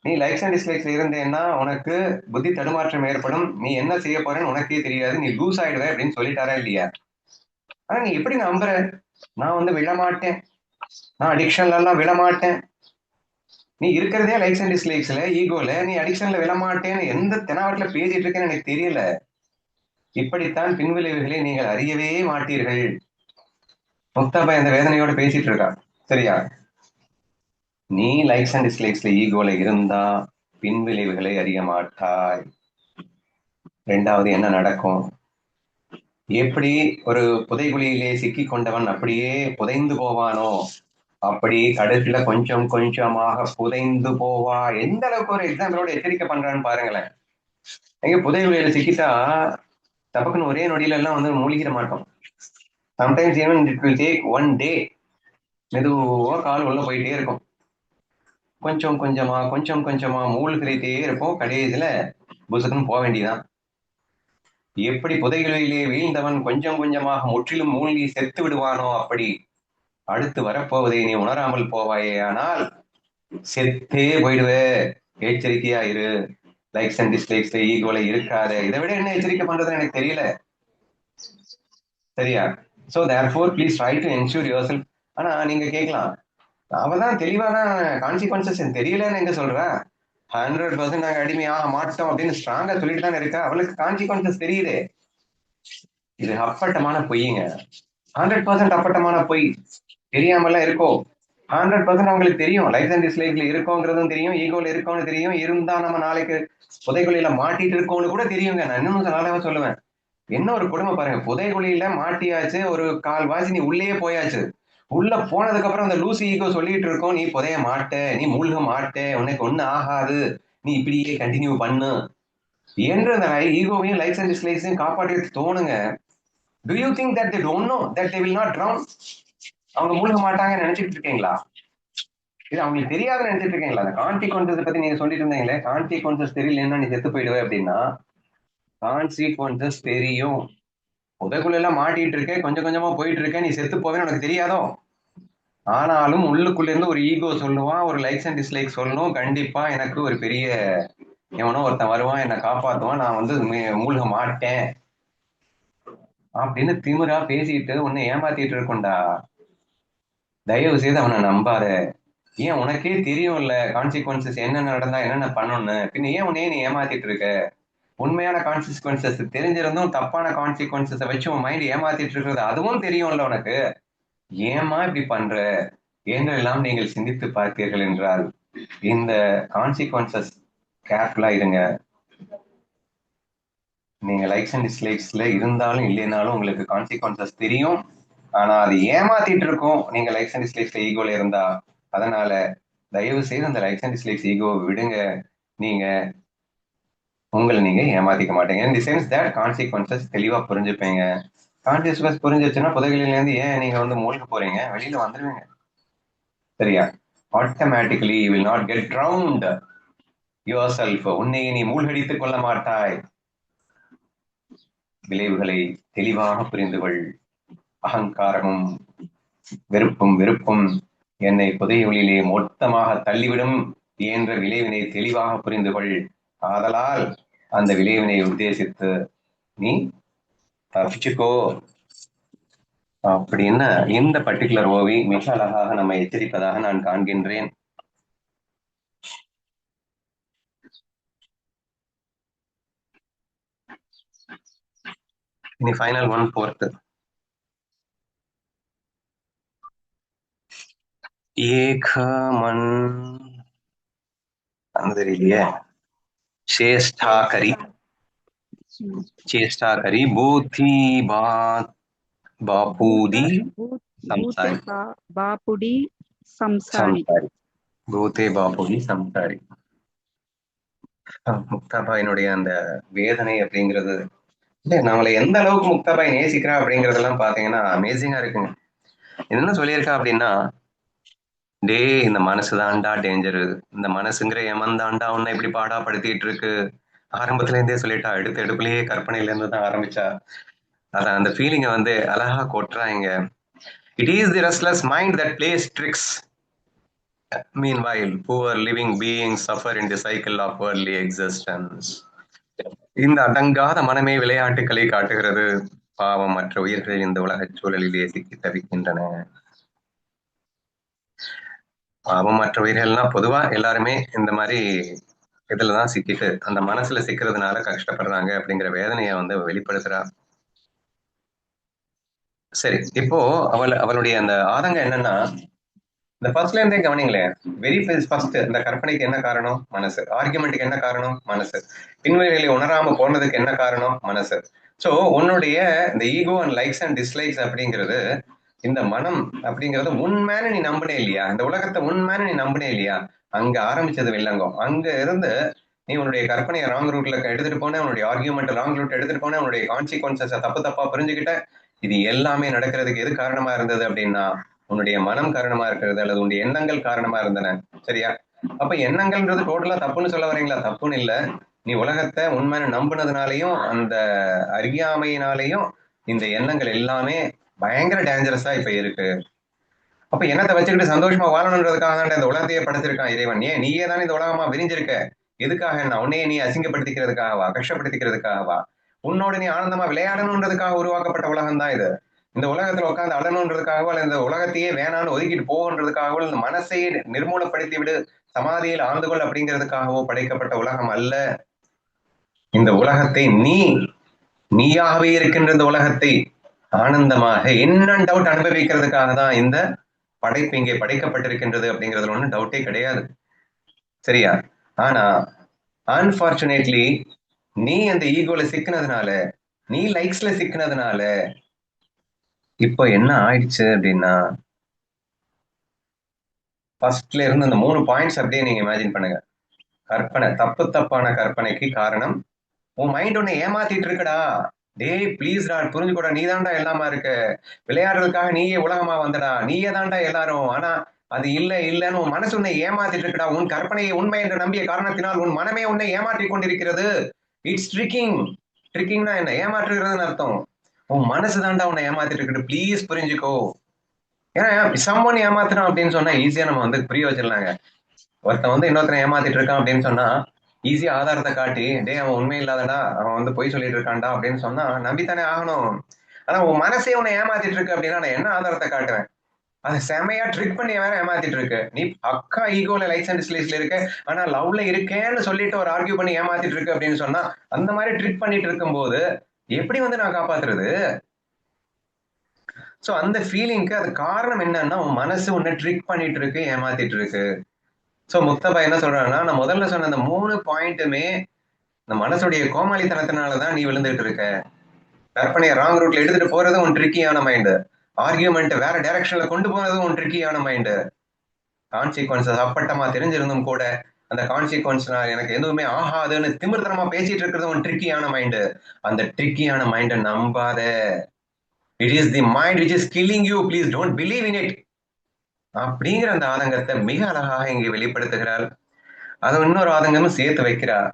நீ லைக்ஸ் அண்ட் டிஸ்லைக்ஸ்ல இருந்தேன்னா உனக்கு புத்தி தடுமாற்றம் ஏற்படும், நீ என்ன செய்ய போறேன்னு உனக்கே தெரியாது, நீ லூஸ் ஆயிடுவே அப்படின்னு சொல்லிட்டாரா இல்லையா? ஆனா நீ எப்படி நம்புற? நான் வந்து விழமாட்டேன், நான் அடிக்ஷன்ல எல்லாம் விழமாட்டேன், நீ இருக்கிறதே லைக்ஸ் அண்ட் டிஸ்லைக்ஸ்ல ஈகோல, நீ அடிக்ஷன்ல விழமாட்டேன்னு எந்த தெனாவட்டில பேசிட்டு இருக்கேன்னு எனக்கு தெரியல. இப்படித்தான் பின்விளைவுகளை நீங்கள் அறியவே மாட்டீர்கள். முக்தாபாய் அந்த வேதனையோட பேசிட்டு இருக்கா. சரியா? நீ லைக்ஸ் அண்ட் டிஸ்லைக்ஸ்ல ஈகோல இருந்தா பின்விளைவுகளை அறிய மாட்டாய். ரெண்டாவது என்ன நடக்கும்? எப்படி ஒரு புதைகுழியிலே சிக்கி கொண்டவன் அப்படியே புதைந்து போவானோ, அப்படி கடைசியில கொஞ்சம் கொஞ்சமாக புதைந்து போவா. எந்த அளவுக்கு ஒரு எக்ஸாம்பிளோட எச்சரிக்கை பண்றான்னு பாருங்களேன். எங்க புதைகுழியில சிக்கிட்டா தப்புக்குன்னு ஒரே நொடியில எல்லாம் வந்து மூழ்கிட மாட்டோம். Sometimes even it will take one day. மெதுவா கால் உள்ள போயிட்டே இருக்கும், கொஞ்சம் கொஞ்சமா கொஞ்சம் கொஞ்சமா மூழ்கிட்டே இருப்போம், கடைசியில புசுக்குன்னு போக வேண்டியதான். எப்படி புதைகளிலே வீழ்ந்தவன் கொஞ்சம் கொஞ்சமாக முற்றிலும் மூழ்கி செத்து விடுவானோ, அப்படி அடுத்து வரப்போவதை நீ உணராமல் போவாயே, ஆனால் செத்தே போயிடுவே. எச்சரிக்கையா இரு. லைக்ஸ் அண்ட் டிஸ்லைக்ஸ் ஈகோல இருக்காத. இதை விட என்ன எச்சரிக்கை பண்றதுன்னு எனக்கு தெரியல. சரியா? So therefore please try to ensure your self. ஆனா நீங்க கேட்கலாம், அவதான் தெளிவான கான்சிக்வன்சஸ் தெரியலன்னு எங்க சொல்றா? 100% நாங்க அடிமையாக மாட்டோம் அப்படின்னு ஸ்ட்ராங்கா சொல்லிட்டு தானே இருக்கா. அவளுக்கு கான்சிக்வன்சஸ் தெரியுது. இது அப்பட்டமான பொய்யுங்க. 100% அப்பட்டமான பொய். தெரியாமலாம் இருக்கோ? 100% அவங்களுக்கு தெரியும் லைஃப் அண்ட் டிஸ்லைக்ல இருக்கோங்கிறதும் தெரியும், ஈகோல இருக்கோம்னு தெரியும். இருந்தா நம்ம நாளைக்கு புதைகுழியில மாட்டிட்டு இருக்கோம்னு கூட தெரியுங்க. நான் இன்னும் நாளாவே சொல்லுவேன். என்ன ஒரு கொடுமை பாருங்க, புதைகுழியில மாட்டியாச்சு, ஒரு கால்வாசி நீ உள்ளே போயாச்சு. உள்ள போனதுக்கு அப்புறம் அந்த லூசி ஈகோ சொல்லிட்டு இருக்கோம், நீ புதைய மாட்ட, நீ மூழ்க மாட்ட, உனக்கு ஒண்ணு ஆகாது, நீ இப்படியே கண்டினியூ பண்ணு என்று அந்த ஈகோவையும் லைக்ஸ் அண்ட் டிஸ்லைக்ஸையும் காப்பாற்றி தோணுங்க. Do you think that they don't know that they will not drown? அவங்க மூழ்க மாட்டாங்கன்னு நினைச்சிட்டு இருக்கீங்களா? இது அவங்களுக்கு தெரியாதுன்னு நினைச்சிட்டு இருக்கீங்களா? அந்த கான்சிக்வன்சஸ் பத்தி நீங்க சொல்லிட்டு இருந்தீங்களே, கான்சிக்வன்சஸ் தெரியலன்னா நீ செத்து போயிடுவே அப்படின்னா, கான்சிக்வன்சஸ் தெரியும். புதைக்குள்ள எல்லாம் மாட்டிட்டு இருக்க, கொஞ்சம் கொஞ்சமா போயிட்டு இருக்க, நீ செத்து போவேன்னு உனக்கு தெரியாதோ? ஆனாலும் உள்ளுக்குள்ள இருந்து ஒரு ஈகோ சொல்லுவான், ஒரு லைக்ஸ் அண்ட் டிஸ்லைக் சொல்லணும், கண்டிப்பா எனக்கு ஒரு பெரிய எவனோ ஒருத்தன் வருவான், என்னை காப்பாத்துவான், நான் வந்து மூழ்க மாட்டேன் அப்படின்னு திமிரா பேசிட்டு உன்னை ஏமாத்திட்டு இருக்கோண்டா. தயவு செய்து அவனை நம்பாத. ஏன்? உனக்கே தெரியும்ல கான்சிக்வன்சஸ் என்னென்ன நடந்தா என்னென்ன பண்ணணும்னு. பின்ன ஏன் உன்னையே நீ ஏமாத்திட்டு இருக்க? உண்மையான கான்சிக்வன்சஸ் தெரிஞ்சிருந்தும் தப்பான கான்சிக்வன்சஸை வச்சு உன் மைண்ட் ஏமாத்திட்டு இருக்கிறது அதுவும் தெரியும்ல உனக்கு. ஏமா இப்படி பண்ற என்றெல்லாம் நீங்கள் சிந்தித்து பார்த்தீர்கள் என்றால் இந்த கான்சிக்வன்சஸ் கேர்ஃபுல்லா இருங்க. நீங்க லைக்ஸ் அண்ட் டிஸ்லைக்ஸ்ல இருந்தாலும் இல்லைனாலும் உங்களுக்கு கான்சிக்வன்சஸ் தெரியும். ஆனா அது ஏமாத்திட்டு இருக்கும் நீங்க லைக்ஸ் அண்ட் டிஸ்லைக்ஸ்ல ஈகோல இருந்தா. அதனால தயவு செய்து அந்த லைக்ஸ் அண்ட் டிஸ்லைக்ஸ் ஈகோ விடுங்க. நீங்க உங்களை நீங்க ஏமாத்திக்க மாட்டீங்க. இந்த சென்ஸ் தட் கான்சிக்வன்சஸ் தெளிவா புரிஞ்சுப்பீங்க. கான்சிக்வன்ஸ் புரிஞ்சிச்சுன்னா புதைகளில இருந்து ஏன் நீங்க வந்து மூழ்க போறீங்க? வெளியில வந்துருவீங்க. சரியா? Automatically you will not get drowned your self. உன்னை நீ மூழ்கடித்துக் கொள்ள மாட்டாய். விளைவுகளை தெளிவாக புரிந்து கொள். அகங்காரமும் வெறுப்பும் என்னை புதையுளிலே மொத்தமாக தள்ளிவிடும் என்ற விளைவினை தெளிவாக புரிந்து கொள். ஆதலால் அந்த விளைவினை உத்தேசித்து நீ தப்பிச்சுக்கோ அப்படின்னு இந்த பர்டிகுலர் ஓவி மிக அழகாக நம்மை எச்சரிப்பதாக நான் காண்கின்றேன். இனி ஃபைனல் ஒன் போர்த்து. ஏகமன் அந்த தெரியலையே. चेष्टा करी बूथी बापूदी संसारी बापुडी संसारी பூத்தே பாப்புடி சம்சாரி. முக்தாபாயினுடைய அந்த வேதனை அப்படிங்கிறது இல்ல, நம்மளை எந்த அளவுக்கு முக்தாபாய் நேசிக்கிறா அப்படிங்கறதெல்லாம் பாத்தீங்கன்னா அமேசிங்கா இருக்குங்க. என்ன சொல்லியிருக்கா அப்படின்னா, டே இந்த மனசுதான்டா டேஞ்சரு, இந்த மனசுங்கிற எமந்தாண்டா உன்னை இப்படி பாடாப்படுத்திட்டு இருக்கு. ஆரம்பத்துல இருந்தே சொல்லிட்டா, எடுப்புலயே கற்பனையில இருந்து தான் ஆரம்பிச்சா. அதான் அந்த ஃபீலிங்கை வந்து அழகா கொட்டுறாங்க. It is the restless mind that plays tricks. Meanwhile, poor living beings suffer in the cycle of worldly existence. இந்த அடங்காத மனமே விளையாட்டுகளை காட்டுகிறது. பாவம் மற்ற உயிர்கள் இந்த உலக சூழலிலே சிக்கி தவிக்கின்றன. பாவம் மற்ற உயிர்கள்னா பொதுவா எல்லாருமே இந்த மாதிரி இதுலதான் சிக்கிட்டு அந்த மனசுல சிக்கிறதுனால கஷ்டப்படுறாங்க அப்படிங்கிற வேதனையை வந்து வெளிப்படுத்துறா. சரி, இப்போ அவளுடைய அந்த ஆதங்கம் என்னன்னா, இந்த ஃபர்ஸ்ட்ல இருந்தே கவனிங்களேன். வெரி ஃபர்ஸ்ட் இந்த கற்பனைக்கு என்ன காரணம்? மனசு. ஆர்குமெண்ட்டுக்கு என்ன காரணம்? மனசு. பின்வெளிகளை உணராம போனதுக்கு என்ன காரணம்? மனசு. சோ உன்னுடைய இந்த ego and likes and dislikes அப்படிங்கிறது, இந்த மனம் அப்படிங்கிறது உண்மையான நீ நம்பினே இல்லையா? இந்த உலகத்தை உண்மையான நீ நம்பினே இல்லையா? அங்க ஆரம்பிச்சது வில்லங்கம். அங்க இருந்து நீ உன்னுடைய கற்பனையை ராங் ரூட்ல எடுத்துட்டு போன, உன்னுடைய ஆர்கியூமெண்ட் ராங் ரூட் எடுத்துட்டு போன, உன்னுடைய கான்சிக்வன்சஸை தப்பா புரிஞ்சுக்கிட்ட. இது எல்லாமே நடக்கிறதுக்கு எது காரணமா இருந்தது அப்படின்னா, உன்னுடைய மனம் காரணமா இருக்கிறது அல்லது உன்னுடைய எண்ணங்கள் காரணமா இருந்தன. சரியா? அப்ப எண்ணங்கள்ன்றது டோட்டலா தப்புன்னு சொல்ல வரீங்களா? தப்புன்னு இல்ல. நீ உலகத்தை உண்மையான நம்புனதுனாலையும் அந்த அறியாமையினாலையும் இந்த எண்ணங்கள் எல்லாமே பயங்கர டேஞ்சரஸா இப்ப இருக்கு. அப்ப எண்ணத்தை வச்சுக்கிட்டு சந்தோஷமா வாழணுன்றதுக்காக தான் இந்த உலகத்தையே படைச்சிருக்கான் இறைவன். ஏன் நீயே தானே இந்த உலகமா விரிஞ்சிருக்க? எதுக்காக? என்ன உன்னையே நீ அசிங்கப்படுத்திக்கிறதுக்காகவா? கஷ்டப்படுத்திக்கிறதுக்காகவா? உன்னோட நீ ஆனந்தமா விளையாடணுன்றதுக்காக உருவாக்கப்பட்ட உலகம் தான் இது. இந்த உலகத்துல உட்காந்து அழணுன்றதுக்காகவோ அல்ல இந்த உலகத்தையே வேணான்னு ஒதுக்கிட்டு போகன்றதுக்காகவோ இந்த மனசையே நிர்மூலப்படுத்தி விடு, சமாதியில் ஆழ்ந்து கொள் அப்படிங்கிறதுக்காகவோ படைக்கப்பட்ட உலகம் அல்ல. இந்த உலகத்தை நீயாகவே இருக்கின்ற இந்த உலகத்தை ஆனந்தமாக என்ன டவுட் அனுபவிக்கிறதுக்காக தான் இந்த படைப்பு இங்கே படைக்கப்பட்டிருக்கின்றது அப்படிங்கிறதுல ஒன்றும் டவுட்டே கிடையாது. சரியா? ஆனா அன்பார்ச்சுனேட்லி நீ அந்த ஈகோல சிக்கினதுனால, நீ லைக்ஸ்ல சிக்கினதுனால இப்போ என்ன ஆயிடுச்சு அப்படின்னா, ஃபர்ஸ்ட்ல இருந்து அந்த 3 பாயிண்ட்ஸ் அப்படியே நீங்க இமேஜின் பண்ணுங்க. கற்பனை, தப்பான கற்பனைக்கு காரணம் உன் மைண்ட் உன்னை ஏமாத்திட்டு இருக்குடா. டேய் ப்ளீஸ் டா, புரிஞ்சுக்கூடா, நீ தான்டா எல்லாமா இருக்க. விளையாடுறதுக்காக நீயே உலகமா வந்தடா, நீயே தான்டா எல்லாரும். ஆனா அது இல்லைன்னு உன் மனசு உன்னை ஏமாத்திட்டு இருக்குடா. உன் கற்பனையை உண்மை என்று நம்பிய காரணத்தினால் உன் மனமே உன்னை ஏமாற்றி கொண்டிருக்கிறது. இட்ஸ் ட்ரிக்கிங்னா என்ன? ஏமாற்றுகிறதுன்னு அர்த்தம். உன் மனசு தான்டா உன்னை ஏமாத்திட்டு இருக்குது. ப்ளீஸ் புரிஞ்சுக்கோ. ஏன்னா சம்மன் ஏமாத்துறான் அப்படின்னு சொன்னா ஈஸியா நம்ம வந்து புரிய வச்சிடலாங்க. ஒருத்தன் வந்து இன்னொருத்தனை ஏமாத்திட்டு இருக்கான் அப்படின்னு சொன்னா ஈஸியா ஆதாரத்தை காட்டி, டே அவன் உண்மை இல்லாதடா, அவன் வந்து பொய் சொல்லிட்டு இருக்கான்டா அப்படின்னு சொன்னா நம்பித்தானே ஆகணும். ஆனா உன் மனசே உன்னை ஏமாத்திட்டு இருக்கு அப்படின்னா நான் என்ன ஆதாரத்தை காட்டுவேன்? அதை செமையா ட்ரிக் பண்ணி வேற ஏமாத்திட்டு இருக்கு. நீ அக்கா ஈகோல லைக்ஸ் அண்ட் டிஸ்லைக்ஸ்ல இருக்க, ஆனா லவ்ல இருக்கேன்னு சொல்லிட்டு ஒரு ஆர்கியூ பண்ணி ஏமாத்திட்டு இருக்கு அப்படின்னு சொன்னா அந்த மாதிரி ட்ரிக் பண்ணிட்டு இருக்கும் போது எப்படி வந்து நான் காப்பாத்துறது? சோ அந்த ஃபீலிங்க்கு அது காரணம் என்னன்னா உன் மனசு உன்னை ட்ரிக் பண்ணிட்டு இருக்கு, ஏமாத்திட்டு இருக்கு. சோ முக்தபா என்ன சொல்றாங்கன்னா, நான் முதல்ல சொன்ன அந்த 3 பாயிண்ட்டுமே இந்த மனசுடைய கோமாளித்தனத்தினாலதான் நீ விழுந்துட்டு இருக்க. கற்பனையை ராங் ரூட்ல எடுத்துட்டு போறது உன் ட்ரிக்கியான மைண்டு. ஆர்கியூமெண்ட் வேற டைரக்ஷன்ல கொண்டு போறது உன் ட்ரிக்கியான மைண்டு. கான்சிக்வன்சஸ் அப்பட்டமா தெரிஞ்சிருந்தும் கூட அந்த கான்சிக்வன்ஸ்னால எனக்கு எதுவுமே ஆகாதுன்னு திமிர்த்தனமா பேசிட்டு இருக்கிறது உன் ட்ரிக்கியான மைண்டு. அந்த ட்ரிக்கியான மைண்டை நம்பாத. It is the mind which is killing you, please don't believe in it அப்படிங்கிற அந்த ஆதங்கத்தை மிக அழகாக இங்கே வெளிப்படுத்துகிறார். அதை இன்னொரு ஆதங்கமும் சேர்த்து வைக்கிறார்.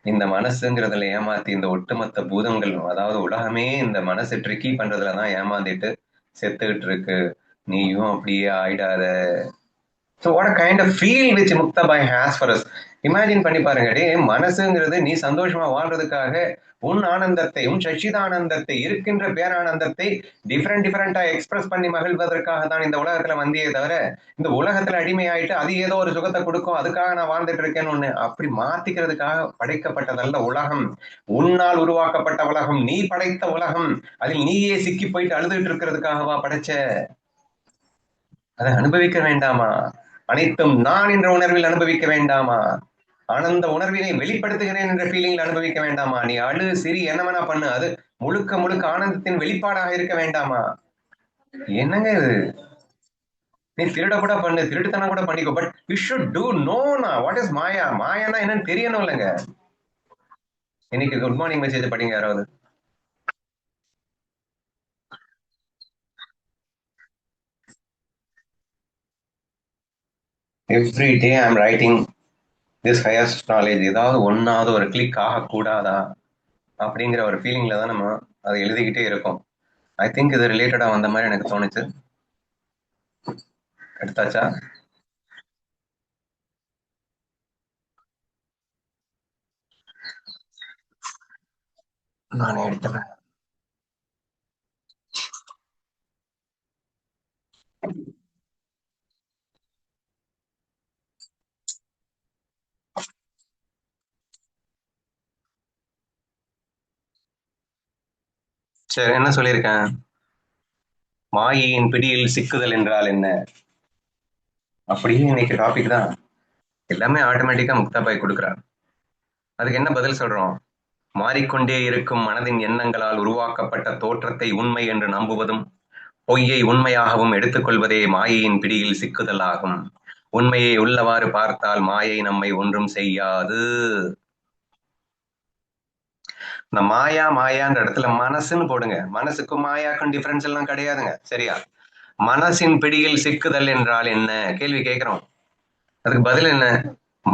இந்த மனசுங்கிறதுல ஏமாத்தி இந்த ஒட்டுமொத்த பூதங்கள், அதாவது உலகமே இந்த மனசு ட்ரிக்கி பண்றதுலதான் ஏமாந்திட்டு செத்துக்கிட்டு இருக்கு. நீயும் அப்படியே ஆயிடாத. So what kind of feel which Muktabai has for us. Imagine பண்ணி பாருங்க, டே மனசுங்கிறது நீ சந்தோஷமா வாழ்றதுக்காக உன் ஆனந்தத்தை, உன் சச்சிதானந்தத்தை, இருக்கின்ற பேரானந்தத்தை டிஃப்ரெண்டா எக்ஸ்பிரஸ் பண்ணி மகிழ்வதற்காக தான் இந்த உலகத்துல வந்தியே தவிர, இந்த உலகத்துல அடிமையாயிட்டு அது ஏதோ ஒரு சுகத்தை கொடுக்கும் அதுக்காக நான் வாழ்ந்துட்டு இருக்கேன்னு ஒண்ணு அப்படி மாத்திக்கிறதுக்காக படைக்கப்பட்டதல்ல உலகம். உன்னால் உருவாக்கப்பட்ட உலகம், நீ படைத்த உலகம். அதில் நீயே சிக்கி போயிட்டு அழுதுட்டு இருக்கிறதுக்காகவா படைச்ச? அதை அனுபவிக்க வேண்டாமா? அனைத்தும் நான் என்ற உணர்வில் அனுபவிக்க வேண்டாமா? ஆனந்த உணர்வினை வெளிப்படுத்துகிறேன் என்ற ஃபீலிங்ல அனுபவிக்க வேண்டாமா? நீ அழு, சிரி, என்ன வேணா பண்ணு, அது முழுக்க முழுக்க ஆனந்தத்தின் வெளிப்பாடாக இருக்க வேண்டாமா? என்னங்க இது? நீ திருட கூட பண்ணு, திருட்டுத்தனம் கூட பண்ணிக்கோ, பட் யூ ஷுட் டூ நோனா வாட் இஸ் மாயா. மாயானா என்னன்னு தெரியணும் இல்லைங்க. இன்னைக்கு குட் மார்னிங் மெசேஜ் படிங்க யாராவது. Every day I am writing this highest knowledge. ஏதாவது ஒன்னாவது ஒரு கிளிக் ஆகக்கூடாதா அப்படிங்கிற ஒரு ஃபீலிங்ல தான் நம்ம அதை எழுதிக்கிட்டே இருக்கோம். ஐ திங்க் இது ரிலேட்டடா வந்த மாதிரி எனக்கு தோணுச்சு. எடுத்தாச்சா? நானே எடுத்துறேன். சரி, என்ன சொல்லியிருக்கேன்? மாயையின் பிடியில் சிக்குதல் என்றால் என்ன? அப்படியே இன்னைக்கு டாபிக் தான். எல்லாமே ஆட்டோமேட்டிக்கா முக்தாபாய் கொடுக்குறார். அதுக்கு என்ன பதில் சொல்றோம்? மாறிக்கொண்டே இருக்கும் மனதின் எண்ணங்களால் உருவாக்கப்பட்ட தோற்றத்தை உண்மை என்று நம்புவதும் பொய்யை உண்மையாகவும் எடுத்துக்கொள்வதே மாயையின் பிடியில் சிக்குதல் ஆகும். உண்மையை உள்ளவாறு பார்த்தால் மாயை நம்மை ஒன்றும் செய்யாது. இந்த மாயா மாயான்ற இடத்துல மனசுன்னு போடுங்க. மனசுக்கும் மாயாக்கும் டிஃபரன்ஸ் எல்லாம் கிடையாதுங்க. சரியா? மனசின் பிடியில் சிக்குதல் என்றால் என்ன கேள்வி கேட்கிறோம். அதுக்கு பதில் என்ன?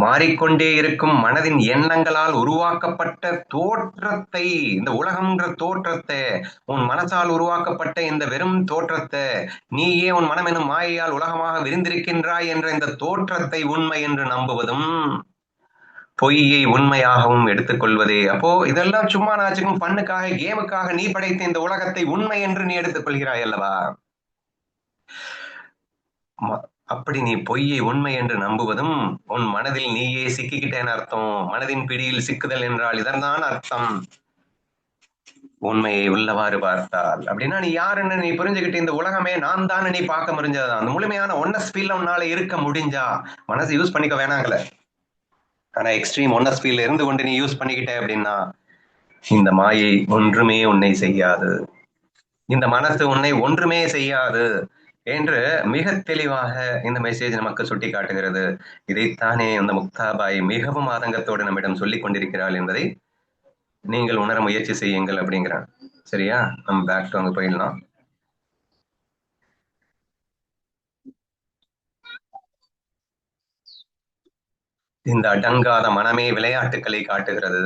மாறிக்கொண்டே இருக்கும் மனதின் எண்ணங்களால் உருவாக்கப்பட்ட தோற்றத்தை, இந்த உலகம்ன்ற தோற்றத்தை, உன் மனசால் உருவாக்கப்பட்ட இந்த வெறும் தோற்றத்தை, நீயே உன் மனம் எனும் மாயையால் உலகமாக விரிந்திருக்கின்றாய் என்ற இந்த தோற்றத்தை உண்மை என்று நம்புவதும் பொய்யை உண்மையாகவும் எடுத்துக்கொள்வதே. அப்போ இதெல்லாம் சும்மா நாச்சுக்கும் பண்ணுக்காக, கேமுக்காக நீ படைத்த இந்த உலகத்தை உண்மை என்று நீ எடுத்துக்கொள்கிறாய் அல்லவா? அப்படி நீ பொய்யை உண்மை என்று நம்புவதும் உன் மனதில் நீயே சிக்கிக்கிட்டேன்னு அர்த்தம். மனதின் பிடியில் சிக்குதல் என்றால் இதன்தான் அர்த்தம். உண்மையை உள்ளவாறு பார்த்தால் அப்படின்னா நீ யாருன்னு நீ புரிஞ்சுக்கிட்டு இந்த உலகமே நான் தான் நீ பார்க்க முடிஞ்சாதான் அந்த முழுமையான ஒன்னஸ் ஃபீல் உன்னால இருக்க முடிஞ்சா. மனசு யூஸ் பண்ணிக்க வேணாங்களே, ஆனா எக்ஸ்ட்ரீம் ஒன்னஸ் ஃபீல் இருந்து கொண்டு நீ யூஸ் பண்ணிக்கிட்ட அப்படின்னா இந்த மாயை ஒன்றுமே உன்னை செய்யாது, இந்த மனசு உன்னை ஒன்றுமே செய்யாது என்று மிக தெளிவாக இந்த மெசேஜ் நமக்கு சுட்டி காட்டுகிறது. இதைத்தானே அந்த முக்தாபாய் மிகவும் ஆதங்கத்தோடு நம்மிடம் சொல்லிக் கொண்டிருக்கிறாள் என்பதை நீங்கள் உணர முயற்சி செய்யுங்கள் அப்படிங்கிறான். சரியா? நம்ம பேக் டு அங்க போயிடலாம். இந்த அடங்காத மனமே விளையாட்டுக்களை காட்டுகிறது.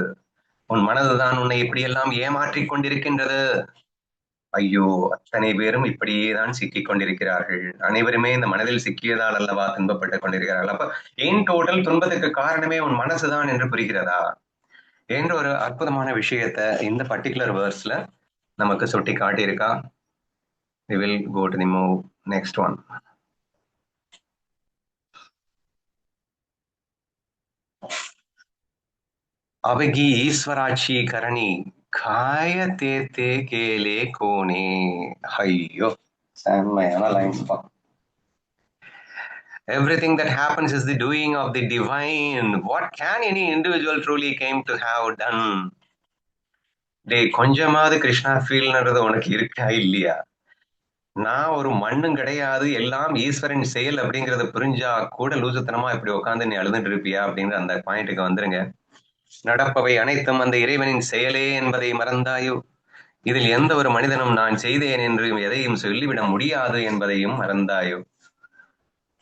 உன் மனதுதான் உன்னை இப்படியெல்லாம் ஏமாற்றிக் கொண்டிருக்கின்றது. ஐயோ, அத்தனை பேரும் இப்படியே தான் சிக்கிக் கொண்டிருக்கிறார்கள். அனைவருமே இந்த மனதில் சிக்கியதால் அல்லவா துன்பப்பட்டுக் கொண்டிருக்கிறார்கள். அப்ப ஏன் டோட்டல் துன்பத்துக்கு காரணமே உன் மனசுதான் என்று புரிகிறதா என்ற ஒரு அற்புதமான விஷயத்த இந்த பர்டிகுலர் வேர்ஸ்ல நமக்கு சுட்டி காட்டியிருக்கா. We will go to the move next one. அவகி ஈஸ்வராட்சி கரணி காய தேத்தே கேலே கோனே. ஐயோ, செம்மையான லைன்ஸ் பா. Everything that happens is the doing of the divine. What can any individual truly came to have done? டேய், கொஞ்சமாவது கிருஷ்ணா ஃபீல்ன்றது உனக்கு இருக்கா இல்லையா? நான் ஒரு மண்ணும் கிடையாது, எல்லாம் ஈஸ்வரன் செயல் அப்படிங்கறத புரிஞ்சா கூட லூசுத்தனமா இப்படி உட்காந்து நீ அழுதுட்டு இருப்பியா அப்படிங்கிற அந்த பாயிண்ட்டுக்கு வந்துருங்க. நடப்பவை அனைத்தும் அந்த இறைவனின் செயலே என்பதை மறந்தாயோ? இதில் எந்த ஒரு மனிதனும் நான் செய்தேன் என்று எதையும் சொல்லிவிட முடியாது என்பதையும் மறந்தாயோ?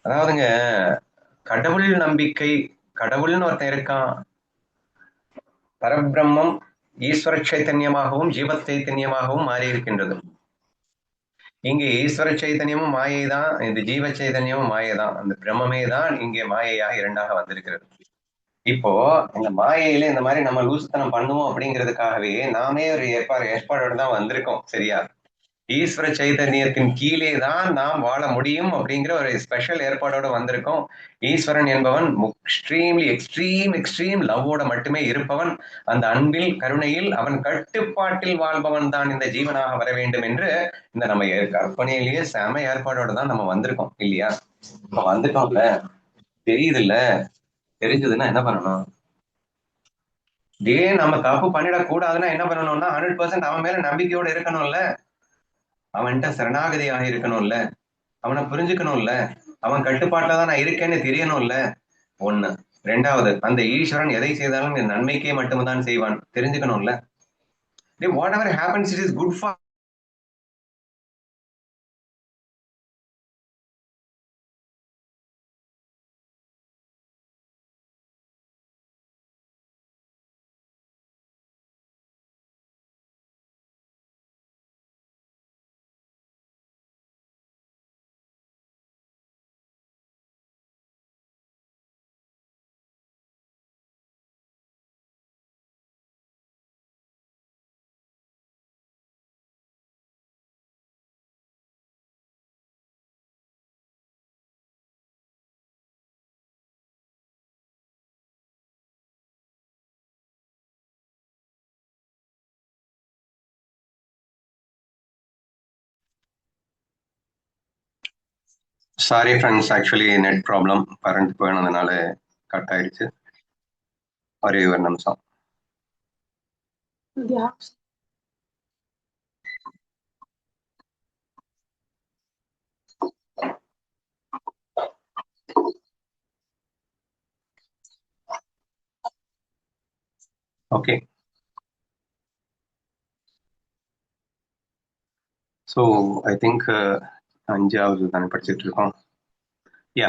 அதாவதுங்க, கடவுள் நம்பிக்கை, கடவுள்னு ஒருத்தன் இருக்கான், பரபிரம்மம் ஈஸ்வர சைத்தன்யமாகவும் ஜீவ சைத்தன்யமாகவும் மாறி இருக்கின்றது. இங்கே ஈஸ்வர சைதன்யமும் மாயை தான், இந்த ஜீவ சைதன்யமும் மாயை தான். அந்த பிரம்மே தான் இங்கே மாயையாக இரண்டாக வந்திருக்கிறது. இப்போ இந்த மாயையில இந்த மாதிரி நம்ம லூசுத்தனம் பண்ணுவோம் அப்படிங்கிறதுக்காகவே நாமே ஒரு ஏற்பாடோட தான் வந்திருக்கோம். சரியா? ஈஸ்வர சைதன்யத்தின் கீழே தான் நாம் வாழ முடியும் அப்படிங்கிற ஒரு ஸ்பெஷல் ஏற்பாடோட வந்திருக்கோம். ஈஸ்வரன் என்பவன் எக்ஸ்ட்ரீம் லவ்வோட மட்டுமே இருப்பவன். அந்த அன்பில் கருணையில் அவன் கட்டுப்பாட்டில் வாழ்பவன் தான் இந்த ஜீவனாக வர வேண்டும் என்று இந்த நம்ம கற்பனையிலேயே செம ஏற்பாடோட தான் நம்ம வந்திருக்கோம் இல்லையா? இப்ப வந்துட்டோம்ல, தெரியுது இல்ல, தெரிஞ்சதுன்னா என்ன பண்ணணும்? நம்ம தப்பு பண்ணிடக்கூடாதுன்னா என்ன பண்ணணும்னா 100% அவன் மேல நம்பிக்கையோட இருக்கணும்ல, அவன்கிட்ட சரணாகதியாக இருக்கணும்ல, அவனை புரிஞ்சுக்கணும்ல, அவன் கட்டுப்பாட்டுல தான் நான் இருக்கேன்னு தெரியணும்ல. ஒண்ணு. ரெண்டாவது, அந்த ஈஸ்வரன் எதை செய்தாலும் என் நன்மைக்கே மட்டும்தான் செய்வான், தெரிஞ்சுக்கணும்ல. Whatever happens it is good for. Sorry friends, actually net problem, current போயினதுனால கட் ஆயிடுச்சு. ஒரே ஒரு நிமிஷம். ஓகே, ஸோ ஐ திங்க் 5வது தானே படிச்சுட்டு இருக்கோம். யா,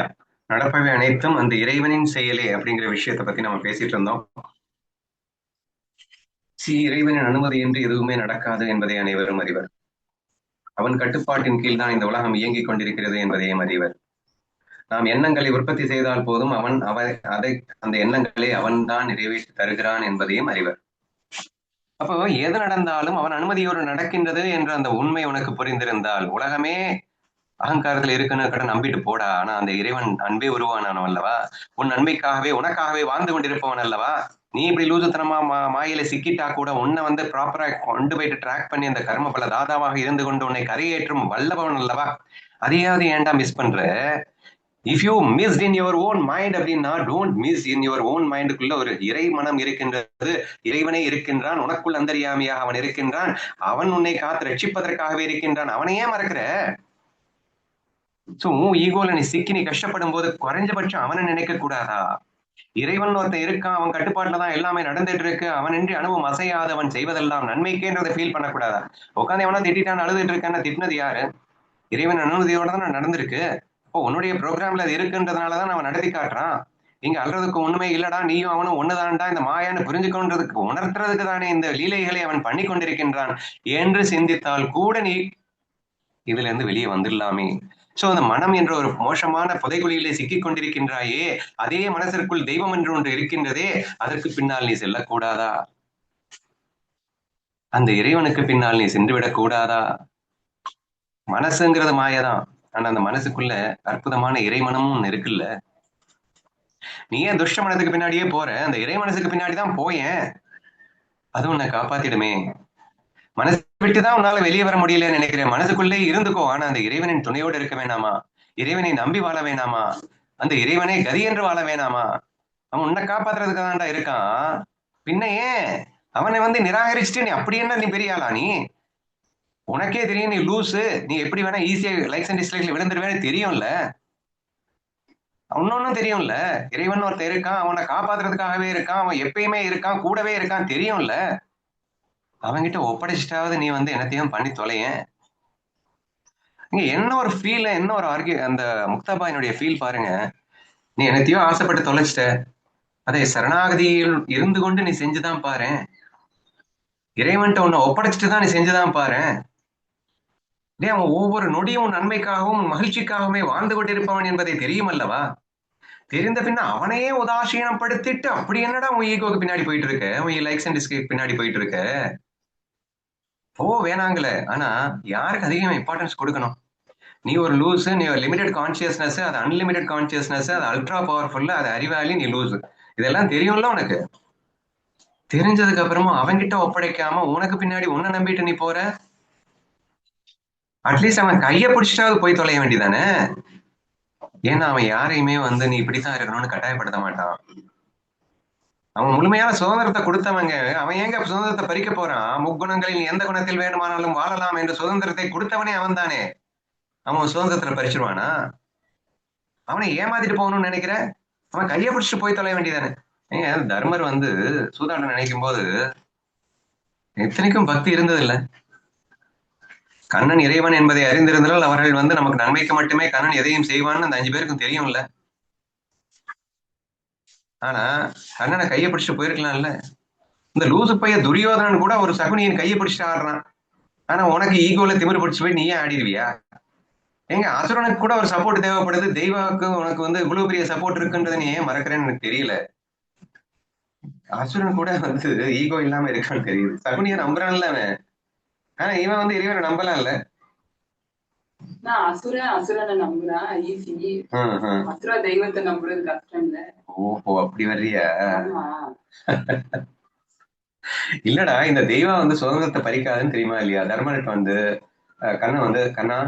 நடப்பவை அனைத்தும் அந்த இறைவனின் செயலே அப்படிங்கிற விஷயத்தை பத்தி நம்ம பேசிட்டு இருந்தோம். இறைவனின் அனுமதியின்றி எதுவுமே நடக்காது என்பதை அனைவரும் அறிவர். அவன் கட்டுப்பாட்டின் கீழ் தான் இந்த உலகம் இயங்கிக் கொண்டிருக்கிறது என்பதையும் அறிவர். நாம் எண்ணங்களை உற்பத்தி செய்தால் போதும், அந்த எண்ணங்களை அவன் தான் நிறைவேற்றி தருகிறான் என்பதையும் அறிவர். அப்போ எது நடந்தாலும் அவன் அனுமதியோடு நடக்கின்றது என்ற அந்த உண்மை உனக்கு புரிந்திருந்தால், உலகமே அகங்காரத்துல இருக்குன்னு கூட நம்பிட்டு போடா. ஆனா அந்த இறைவன் அன்பே உருவானானவன் அல்லவா, உன் நன்மைக்காகவே உனக்காகவே வாழ்ந்து கொண்டிருப்பவன் அல்லவா. நீ இப்படி லூசுத்தனமா மாயில சிக்கிட்டா கூட உன்னை வந்து ப்ராப்பரா கொண்டு போயிட்டு ட்ராக் பண்ணி அந்த கர்ம பல தாதாவாக இருந்து கொண்டு உன்னை கரையேற்றும் வல்லவன் அல்லவா. அதையாவது ஏன்டா மிஸ் பண்ற? If you missed in your own mind அப்படின்னா, don't miss in your own மைண்டுக்குள்ள ஒரு இறை மனம் இருக்கின்றது, இறைவனே இருக்கின்றான், உனக்குள் அந்தரியாமியாக அவன் இருக்கின்றான், அவன் உன்னை காத்து ரட்சிப்பதற்காகவே இருக்கின்றான். அவனையே மறக்கிற? சோ ஈகோல நீ சிக்கி நீ கஷ்டப்படும் போது குறைஞ்சபட்சம் அவனை நினைக்க கூடாதா? இறைவன் ஒருத்தன் இருக்கான், அவன் கட்டுப்பாட்டுல தான் எல்லாமே நடந்துட்டு இருக்கு, அவன் இன்றி அனுபவம் அசையாது, அவன் செய்வதெல்லாம் நன்மைக்கேன்றதை ஃபீல் பண்ணக்கூடாதா? உட்காந்து எவனா திட்டான்னு அழுதுட்டு இருக்கான்னு திட்டினது யாரு? இறைவன் அனுமதியோட தான் நடந்திருக்கு. இப்போ உன்னுடைய ப்ரோக்ராம்ல அது இருக்குன்றதுனாலதான் அவன் நடத்தி காட்டுறான். இங்க அல்றதுக்கு ஒண்ணுமே இல்லடா, நீயும் அவனும் ஒண்ணுதான்டா, இந்த மாயான்னு புரிஞ்சுக்கொன்றதுக்கு உணர்த்துறதுக்கு தானே இந்த லீலைகளை அவன் பண்ணி கொண்டிருக்கின்றான் என்று சிந்தித்தால் கூட நீ இதுல இருந்து வெளியே வந்துடலாமே. சோ அந்த மனம் என்ற ஒரு மோசமான புதைகுழியிலே சிக்கிக் கொண்டிருக்கின்றாயே, அதே மனசிற்குள் தெய்வம் என்று ஒன்று இருக்கின்றதே, அதற்கு பின்னால் நீ செல்லக்கூடாதா? அந்த இறைவனுக்கு பின்னால் நீ சென்று விடக் கூடாதா? மனசுங்கிறது மாயதான், ஆனா அந்த மனசுக்குள்ள அற்புதமான இறைமனமும் ஒண்ணு இருக்குல்ல. நீ ஏன் துஷ்ட மனதுக்கு பின்னாடியே போற? அந்த இறை மனசுக்கு பின்னாடிதான் போயேன், அது உன்னை காப்பாத்திடுமே. மனசு விட்டுதான் உன்னால வெளியே வர முடியலன்னு நினைக்கிறேன். மனசுக்குள்ளே இருந்துக்கோ, ஆனா அந்த இறைவனின் துணையோடு இருக்க வேணாமா? இறைவனை நம்பி வாழ வேணாமா? அந்த இறைவனை கதி என்று வாழ வேணாமா? அவன் உன்னை காப்பாத்துறதுக்கு தான்டா இருக்கான். பின்ன ஏன் அவனை வந்து நிராகரிச்சுட்டு நீ அப்படி என்ன நீ பெரிய ஆளா? நீ உனக்கே தெரியும் நீ லூசு, நீ எப்படி வேணா ஈஸியா லைக்ஸ் அண்ட் டிஸ்லைக்ல விழுந்துருவேன்னு தெரியும்ல. இன்னொன்னும் தெரியும்ல, இறைவன் ஒருத்தர் இருக்கான், அவனை காப்பாத்துறதுக்காகவே இருக்கான், அவன் எப்பயுமே இருக்கான், கூடவே இருக்கான், தெரியும்ல. அவன்கிட்ட ஒப்படைச்சிட்டாவது நீ வந்து என்னத்தையும் பண்ணி தொலையேன். இங்க என்ன ஒரு ஃபீல், என்ன ஒரு அந்த முக்தாபாயினுடைய ஃபீல் பாருங்க. நீ என்னத்தையோ ஆசைப்பட்டு தொலைச்சிட்ட, அதை சரணாகதியில் இருந்து கொண்டு நீ செஞ்சுதான் பாரு. இறைவன்ட்ட உன்னை ஒப்படைச்சிட்டு தான் நீ செஞ்சுதான் பாரு. அவன் ஒவ்வொரு நொடியும் நன்மைக்காகவும் மகிழ்ச்சிக்காகவுமே வாழ்ந்து கொண்டிருப்பவன் என்பதை தெரியும் அல்லவா? தெரிந்த பின்ன அவனையே உதாசீனப்படுத்திட்டு அப்படி என்னடா உன் ஈகோக்கு பின்னாடி போயிட்டு இருக்க, உன் லைக்ஸ் அண்ட் டிஸ்லைக் பின்னாடி போயிட்டு இருக்க. வேணாங்கல. ஆனா யாருக்கு அதிகம் இம்பார்ட்டன்ஸ் கொடுக்கணும்? நீ ஒரு லூஸ், நீ ஒரு லிமிடெட் கான்சியஸ்னஸ், அது அன்லிமிடெட் கான்சியஸ்னஸ், அது அல்ட்ரா பவர்ஃபுல், அது அறிவாளி, நீ லூஸ். இதெல்லாம் தெரியும்ல உனக்கு. தெரிஞ்சதுக்கு அப்புறமா அவன்கிட்ட ஒப்படைக்காம உனக்கு பின்னாடி உன்னை நம்பிட்டு நீ போற. அட்லீஸ்ட் அவன் கையை பிடிச்சிட்டாவது போய் தொலைய வேண்டியதானே. ஏன்னா அவன் யாரையுமே வந்து நீ இப்படித்தான் இருக்கணும்னு கட்டாயப்படுத்த மாட்டான். அவன் முழுமையான சுதந்திரத்தை கொடுத்தவங்க. அவன் ஏங்க சுதந்திரத்தை பறிக்க போறான்? முக்குணங்களில் எந்த குணத்தில் வேண்டுமானாலும் வாழலாம் என்று சுதந்திரத்தை கொடுத்தவனே அவன் தானே. அவன் சுதந்திரத்துல பறிச்சிருவானா? அவனை ஏமாத்திட்டு போகணும்னு நினைக்கிற? அவன் கையை பிடிச்சிட்டு போய் தொலைய வேண்டியதானே. ஏங்க தர்மர் வந்து சூதாட்டம் நினைக்கும் போது இத்தனைக்கும் பக்தி இருந்தது இல்ல. கண்ணன் இறைவன் என்பதை அறிந்திருந்தால் அவர்கள் வந்து நமக்கு நன்மைக்கு மட்டுமே கண்ணன் எதையும் செய்வான்னு அந்த 5 பேருக்கும் தெரியும்ல. ஆனா கண்ணனை கையை பிடிச்சிட்டு போயிருக்கலாம்ல. இந்த லூசு பைய துரியோதனன் கூட ஒரு சகுனியின் கையை பிடிச்சிட்டு ஆடுறான். ஆனா உனக்கு ஈகோல திமிரு பிடிச்சு போய் நீயே ஆடிடுவியா? எங்க அசுரனுக்கு கூட ஒரு சப்போர்ட் தேவைப்படுது. தெய்வாவுக்கு உனக்கு வந்து இவ்வளவு பெரிய சப்போர்ட் இருக்குன்றதை நீ ஏன் மறக்கிறேன்னு எனக்கு தெரியல. அசுரன் கூட வந்து ஈகோ இல்லாம இருக்கான்னு தெரியுது. சகுனியை நம்புறான்ல அவன். ஆனா இவன் வந்து இறைவனை நம்பலாம் இல்ல. அசுரனை நம்புறான் ஈஸி. அசுர தெய்வத்தை நம்புறது கஷ்டம் இல்ல. ஓஹோ, அப்படி வர்றியா? இல்லடா, இந்த தெய்வம் வந்து சுதந்திரத்தை பறிக்காதுன்னு தெரியுமா இல்லையா? தர்மனுக்கு வந்து கண்ணன் வந்து, கண்ணா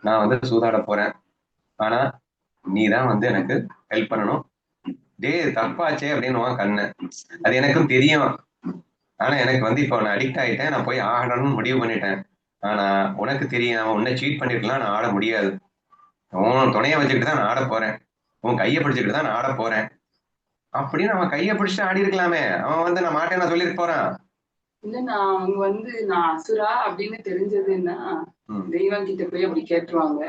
நான் வந்து சூதாட போறேன், ஆனா நீ தான் வந்து எனக்கு ஹெல்ப் பண்ணணும். தப்பாச்சே அப்படின்னு கண்ணன். அது எனக்கும் தெரியும். ஆனா எனக்கு வந்து இப்போ நான் அடிக்ட் ஆயிட்டேன், நான் போய் ஆடணும்னு முடிவு பண்ணிட்டேன். ஆனா உனக்கு தெரியும், உன்னை சீட் பண்ணிருக்கலாம், நான் ஆட முடியாது. உன் துணையை வச்சுக்கிட்டு தான் நான் ஆட போறேன், உன் கையை பிடிச்சுக்கிட்டு தான் நான் ஆட போறேன் அப்படின்னு அவன் கையை பிடிச்சிட்டு ஆடி இருக்கலாமே. அவன் வந்து நான் மாட்டேன் நான் சொல்லிட்டு போறான். இல்ல அவங்க வந்து நான் அசுரா அப்படின்னு தெரிஞ்சதுன்னா தெய்வம் கிட்ட போய் அப்படி கேட்டுருவாங்க.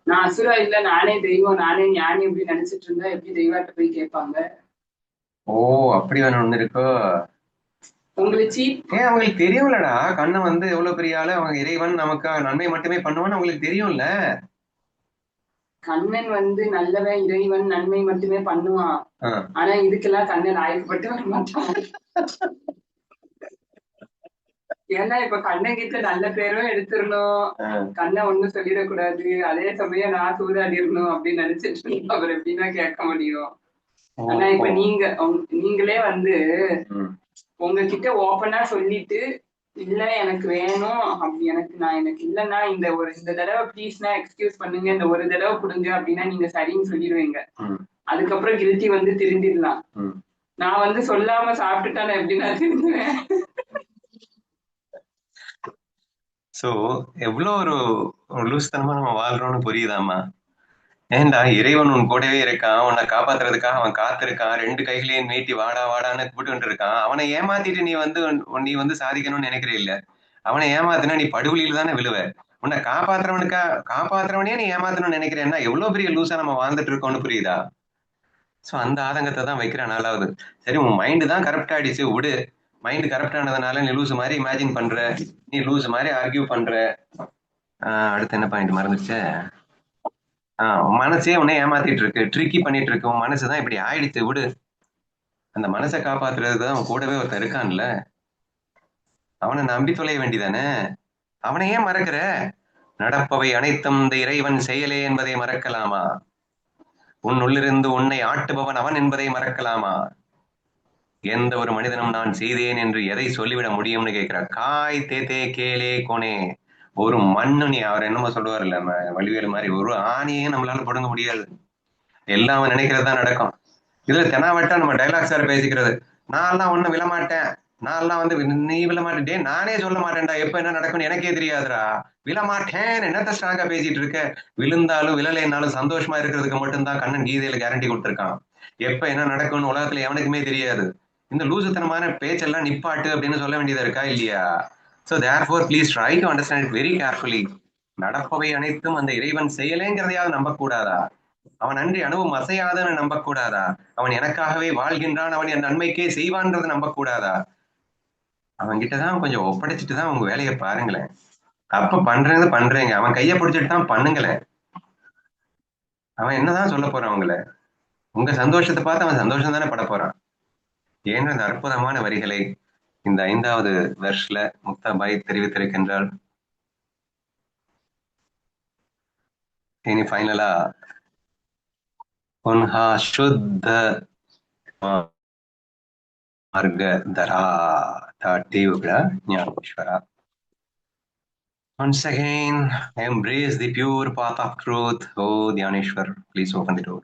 நான் அசுரா இல்ல நானே தெய்வம் நானே ஞானி அப்படி நினைச்சிட்டு இருந்தா எப்படி தெய்வாட்ட போய் கேட்பாங்க? ஓ, அப்படி வேணும் இருக்கோ உங்களுக்கு. ஏன் அவங்களுக்கு தெரியும்லடா, கண்ணன் வந்து எவ்வளவு பெரிய ஆளு, அவங்க இறைவன் நமக்கு நன்மை மட்டுமே பண்ணுவான்னு அவங்களுக்கு தெரியும்ல. கண்ணன் வந்து நல்லவன், இறைவன், நன்மை மட்டுமே பண்ணுவான். ஆனா இதுக்கெல்லாம் கண்ணன் ஆயக்கப்பட்டு வர மாட்டான். ஏன்னா இப்ப கண்ணன் கிட்ட நல்ல பேரும் எடுத்துடணும், கண்ணை ஒண்ணும் சொல்லிடக்கூடாது, அதே சமயம் நான் சூதாடிடணும் அப்படின்னு நினைச்சிட்டு அவர் எப்படின்னா கேட்க முடியும். ஆனா இப்ப நீங்களே வந்து உங்ககிட்ட ஓப்பனா சொல்லிட்டு இல்ல எனக்கு வேணும் அப்படி எனக்கு இல்லைன்னா இந்த தடவை ப்ளீஸ்னா எக்ஸ்கியூஸ் பண்ணுங்க, இந்த ஒரு தடவை கொடுங்க அப்படின்னா நீங்க சரின்னு சொல்லிடுவீங்க. அதுக்கப்புறம் கில்ட்டி வந்து திருந்திடலாம். நான் வந்து சொல்லாம சாப்பிட்டுட்டா நான் எப்படி நான் திருந்துவேன்? சோ எவ்வளவு ஒரு லூஸ்தனமா நம்ம வாழ்றோம்னு புரியுதாமா? ஏண்டா, இறைவன் உன் கூடவே இருக்கான், உன்னை காப்பாத்துறதுக்காக அவன் காத்திருக்கான், 2 கைகளையும் நீட்டி வாடா வாடான்னு கூப்பிட்டு இருக்கான். அவனை ஏமாத்திட்டு நீ வந்து சாதிக்கணும்னு நினைக்கிறே இல்ல. அவனை ஏமாத்தினா நீ படுகொலியில தானே விழுவ. உன்னை காப்பாத்துறவனே நீ ஏமாத்தணும்னு நினைக்கிறேன்னா எவ்வளவு பெரிய லூசா நம்ம வாழ்ந்துட்டு இருக்கோம்னு புரியுதா? சோ அந்த ஆதங்கத்தை தான் வைக்கிற நாளாவது. சரி, உன் மைண்டு தான் கரெக்ட் ஆயிடுச்சு விடு. மைண்ட் கரெக்ட் ஆனதுனால நீ லூஸ் மாதிரி இமேஜின் பண்ற, நீ லூஸ் மாதிரி ஆர்கியூ பண்ற. அடுத்து என்ன பாயிண்ட் மறந்துச்சு? மனசே உன்னை ஏமாத்திட்டு இருக்கு, ட்ரிக்கி பண்ணிட்டு இருக்கு. உன் மனசுதான் இப்படி ஆயிடுச்சு விடு. அந்த மனசை காப்பாத்துறதுதான் அவன் கூடவே ஒருத்தர் இருக்கான்ல, அவனை நம்பி தொலைய வேண்டிதானே. அவனை ஏன் மறக்கிற? நடப்பவை அனைத்தும் இந்த இறைவன் செயலே என்பதை மறக்கலாமா? உன் உள்ளிருந்து உன்னை ஆட்டுபவன் அவன் என்பதை மறக்கலாமா? எந்த ஒரு மனிதனும் நான் செய்தேன் என்று எதை சொல்லிவிட முடியும்னு கேட்கிற. காய் தேத்தே கேலே கோனே. ஒரு மண்ணு, நீ அவர் என்னமோ சொல்லுவார் இல்ல வடிவேலு மாதிரி, ஒரு ஆணியையும் நம்மளால பிடுங்க முடியாது. எல்லாம் அவன் நினைக்கிறதுதான் நடக்கும். இதுல தெனாவட்டா நம்ம டைலாக் சார் பேசிக்கிறது, நான் எல்லாம் ஒண்ணும் விழமாட்டேன், நான் எல்லாம் வந்து நீ விழமாட்டேன், நானே சொல்ல மாட்டேன்டா, எப்ப என்ன நடக்கும்னு எனக்கே தெரியாதுடா, விழமாட்டேன் என்னத்த ஸ்ட்ராங்கா பேசிட்டு இருக்க. விழுந்தாலும் விழலைன்னாலும் சந்தோஷமா இருக்கிறதுக்கு மட்டும்தான் கண்ணன் கீதையில கேரண்டி கொடுத்திருக்கான். எப்ப என்ன நடக்கும்னு உலகத்துல எவனுக்குமே தெரியாது. இந்த லூசுத்தனமான பேச்செல்லாம் நிப்பாட்டு அப்படின்னு சொல்ல வேண்டியதா இருக்கா இல்லையா? So therefore please try to understand it very carefully. நடப்பவை அனைத்தும் அந்த இறைவன் செயலேங்கிறதையாவது நம்பக்கூடாதா? அவன் அன்றி அணுவும் அசையாதன்னு நம்பக்கூடாதா? அவன் எனக்காகவே வாழ்கின்றான், அவன் என் நன்மைக்கே செய்வான்றதை நம்பக்கூடாதா? அவன் கிட்டதான் கொஞ்சம் ஒப்படைச்சிட்டு தான் உங்க வேலையை பாருங்களேன். அப்ப பண்றீங்க, அவன் கையை பிடிச்சிட்டு தான் பண்ணுங்களேன். அவன் என்னதான் சொல்ல போறான் அவங்கள? உங்க சந்தோஷத்தை பார்த்து அவன் சந்தோஷம் தானே பட போறான். ஏன்னா இந்த அற்புதமான வரிகளை இந்த 5வது வெர்ஸ்ல முக்தாபாய் தெரிவித்திருக்கின்றாள். இனி ஃபைனலா உன்ஹா சுத்த மார்க தரா தேவுகட ஞானேஸ்வரா. Once again, embrace the pure path of truth. Oh, Dhyaneshwar, please open the door.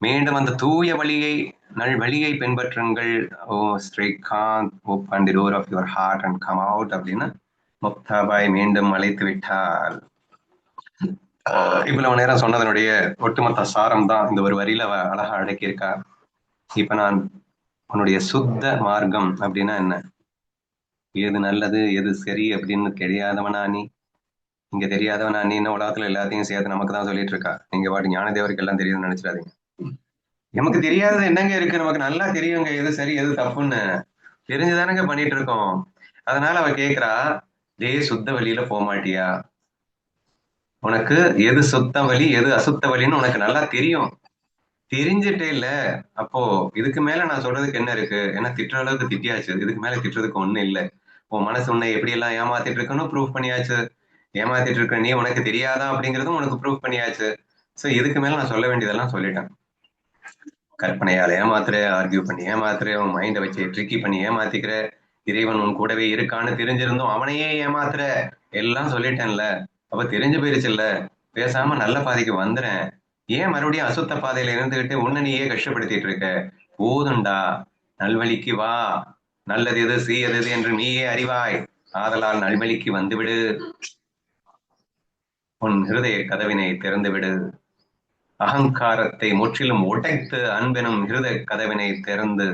மீண்டும் அந்த தூய வழியை நல்வழியை பின்பற்றுங்கள். Oh Srikanth, open the door of your heart and come out அப்படின்னு முக்தாபாய் மீண்டும் அழைத்து விட்டார். இவ்வளவு நேரம் சொன்னதனுடைய ஒட்டுமொத்த சாரம் தான் இந்த ஒரு வரியில அழகா அடக்கியிருக்கா. இப்ப நான் உன்னுடைய சுத்த மார்க்கம் அப்படின்னா என்ன, எது நல்லது எது சரி அப்படின்னு தெரியாதவனா நீ, இங்க தெரியாதவனா நீ, இன்னும் உலகத்துல எல்லாத்தையும் சேர்த்து நமக்கு தான் சொல்லிட்டு இருக்கா. நீங்க பாட்டு ஞானதேவருக்கு எல்லாம் தெரியுதுன்னு நினைச்சிடாதீங்க. நமக்கு தெரியாதது என்னங்க இருக்கு, நமக்கு நல்லா தெரியுங்க எது சரி எது தப்புன்னு, தெரிஞ்சுதானங்க பண்ணிட்டு இருக்கோம். அதனால அவ கேக்குறா, சுத்த வழியில போக மாட்டியா? உனக்கு எது சுத்த வழி எது அசுத்த வழின்னு உனக்கு நல்லா தெரியும், தெரிஞ்சிட்டே இல்ல. அப்போ இதுக்கு மேல நான் சொல்றதுக்கு என்ன இருக்கு? ஏன்னா திட்டுற அளவுக்கு திட்டியாச்சு, இதுக்கு மேல திட்டுறதுக்கு ஒண்ணு இல்லை. உன் மனசு உன்னை எப்படி எல்லாம் ஏமாத்திட்டு இருக்குன்னு ப்ரூவ் பண்ணியாச்சு. ஏமாத்திட்டு இருக்க நீ உனக்கு தெரியாதா அப்படிங்கிறதும் உனக்கு ப்ரூவ் பண்ணியாச்சு. சோ இதுக்கு மேல நான் சொல்ல வேண்டியதெல்லாம் சொல்லிட்டேன். கற்பனையால் ஏமாத்துற, ஆர்கியூ பண்ணி ஏமாத்துற, உன் மைண்டை வச்சு ட்ரிக்கி பண்ணி ஏமாத்திக்கிற, இறைவன் உன் கூடவே இருக்கான்னு தெரிஞ்சிருந்தும் அவனையே ஏமாத்துற, எல்லாம் சொல்லிட்டேன்ல. அப்ப தெரிஞ்சு போயிருச்சுல்ல, பேசாம நல்ல பாதைக்கு வந்துறேன். ஏன் மறுபடியும் அசுத்த பாதையில இருந்துகிட்டு உன்னை நீயே கஷ்டப்படுத்திட்டு இருக்க? போதுண்டா, நல்வழிக்கு வா. நல்லது எது சீயது எது என்று நீயே அறிவாய். ஆதலால் நல்வழிக்கு வந்துவிடு. உன் ஹிருதய கதவினை திறந்துவிடு. அகங்காரத்தை முற்றிலும் உடைத்து அன்பெனும் ஹிருதய கதவினை திறந்து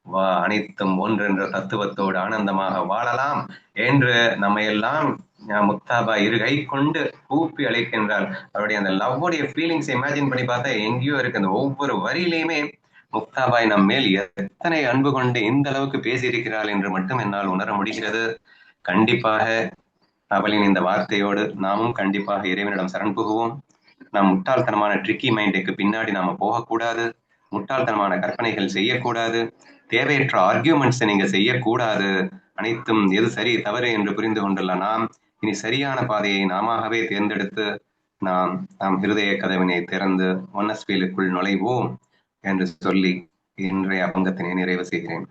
வா. அனைத்தும் ஒன்றென்ற தத்துவத்தோடு ஆனந்தமாக வாழலாம் என்று நம்ம எல்லாம் முக்தாபாய் இருகை கொண்டு கூப்பி அழைக்கின்றாள். அவருடைய அந்த லவ்வுடைய ஃபீலிங்ஸ் இமேஜின் பண்ணி பார்த்தா எங்கேயோ இருக்கு. அந்த ஒவ்வொரு வரியிலையுமே முக்தாபாய் நம் மேல் எத்தனை அன்பு கொண்டு இந்த அளவுக்கு பேசியிருக்கிறாள் என்று மட்டும் என்னால் உணர முடிகிறது. கண்டிப்பாக அவளின் இந்த வார்த்தையோடு நாமும் கண்டிப்பாக இறைவனிடம் சரண் புகுவோம். நம் முட்டாள்தனமான ட்ரிக்கி மைண்டுக்கு பின்னாடி நாம போகக்கூடாது. முட்டாள்தனமான கற்பனைகள் செய்யக்கூடாது. தேவையற்ற ஆர்கியூமெண்ட்ஸை நீங்க செய்யக்கூடாது. அனைத்தும் எது சரி தவறு என்று புரிந்து கொண்டுள்ள நாம் இனி சரியான பாதையை நாமவே தேர்ந்தெடுத்து நாம் ஹிருதய கதவினை திறந்து ஒன்னஸ்பீலுக்குள் நுழைவோம் என்று சொல்லி இன்றைய பங்கத்தினை நிறைவு செய்கிறேன்.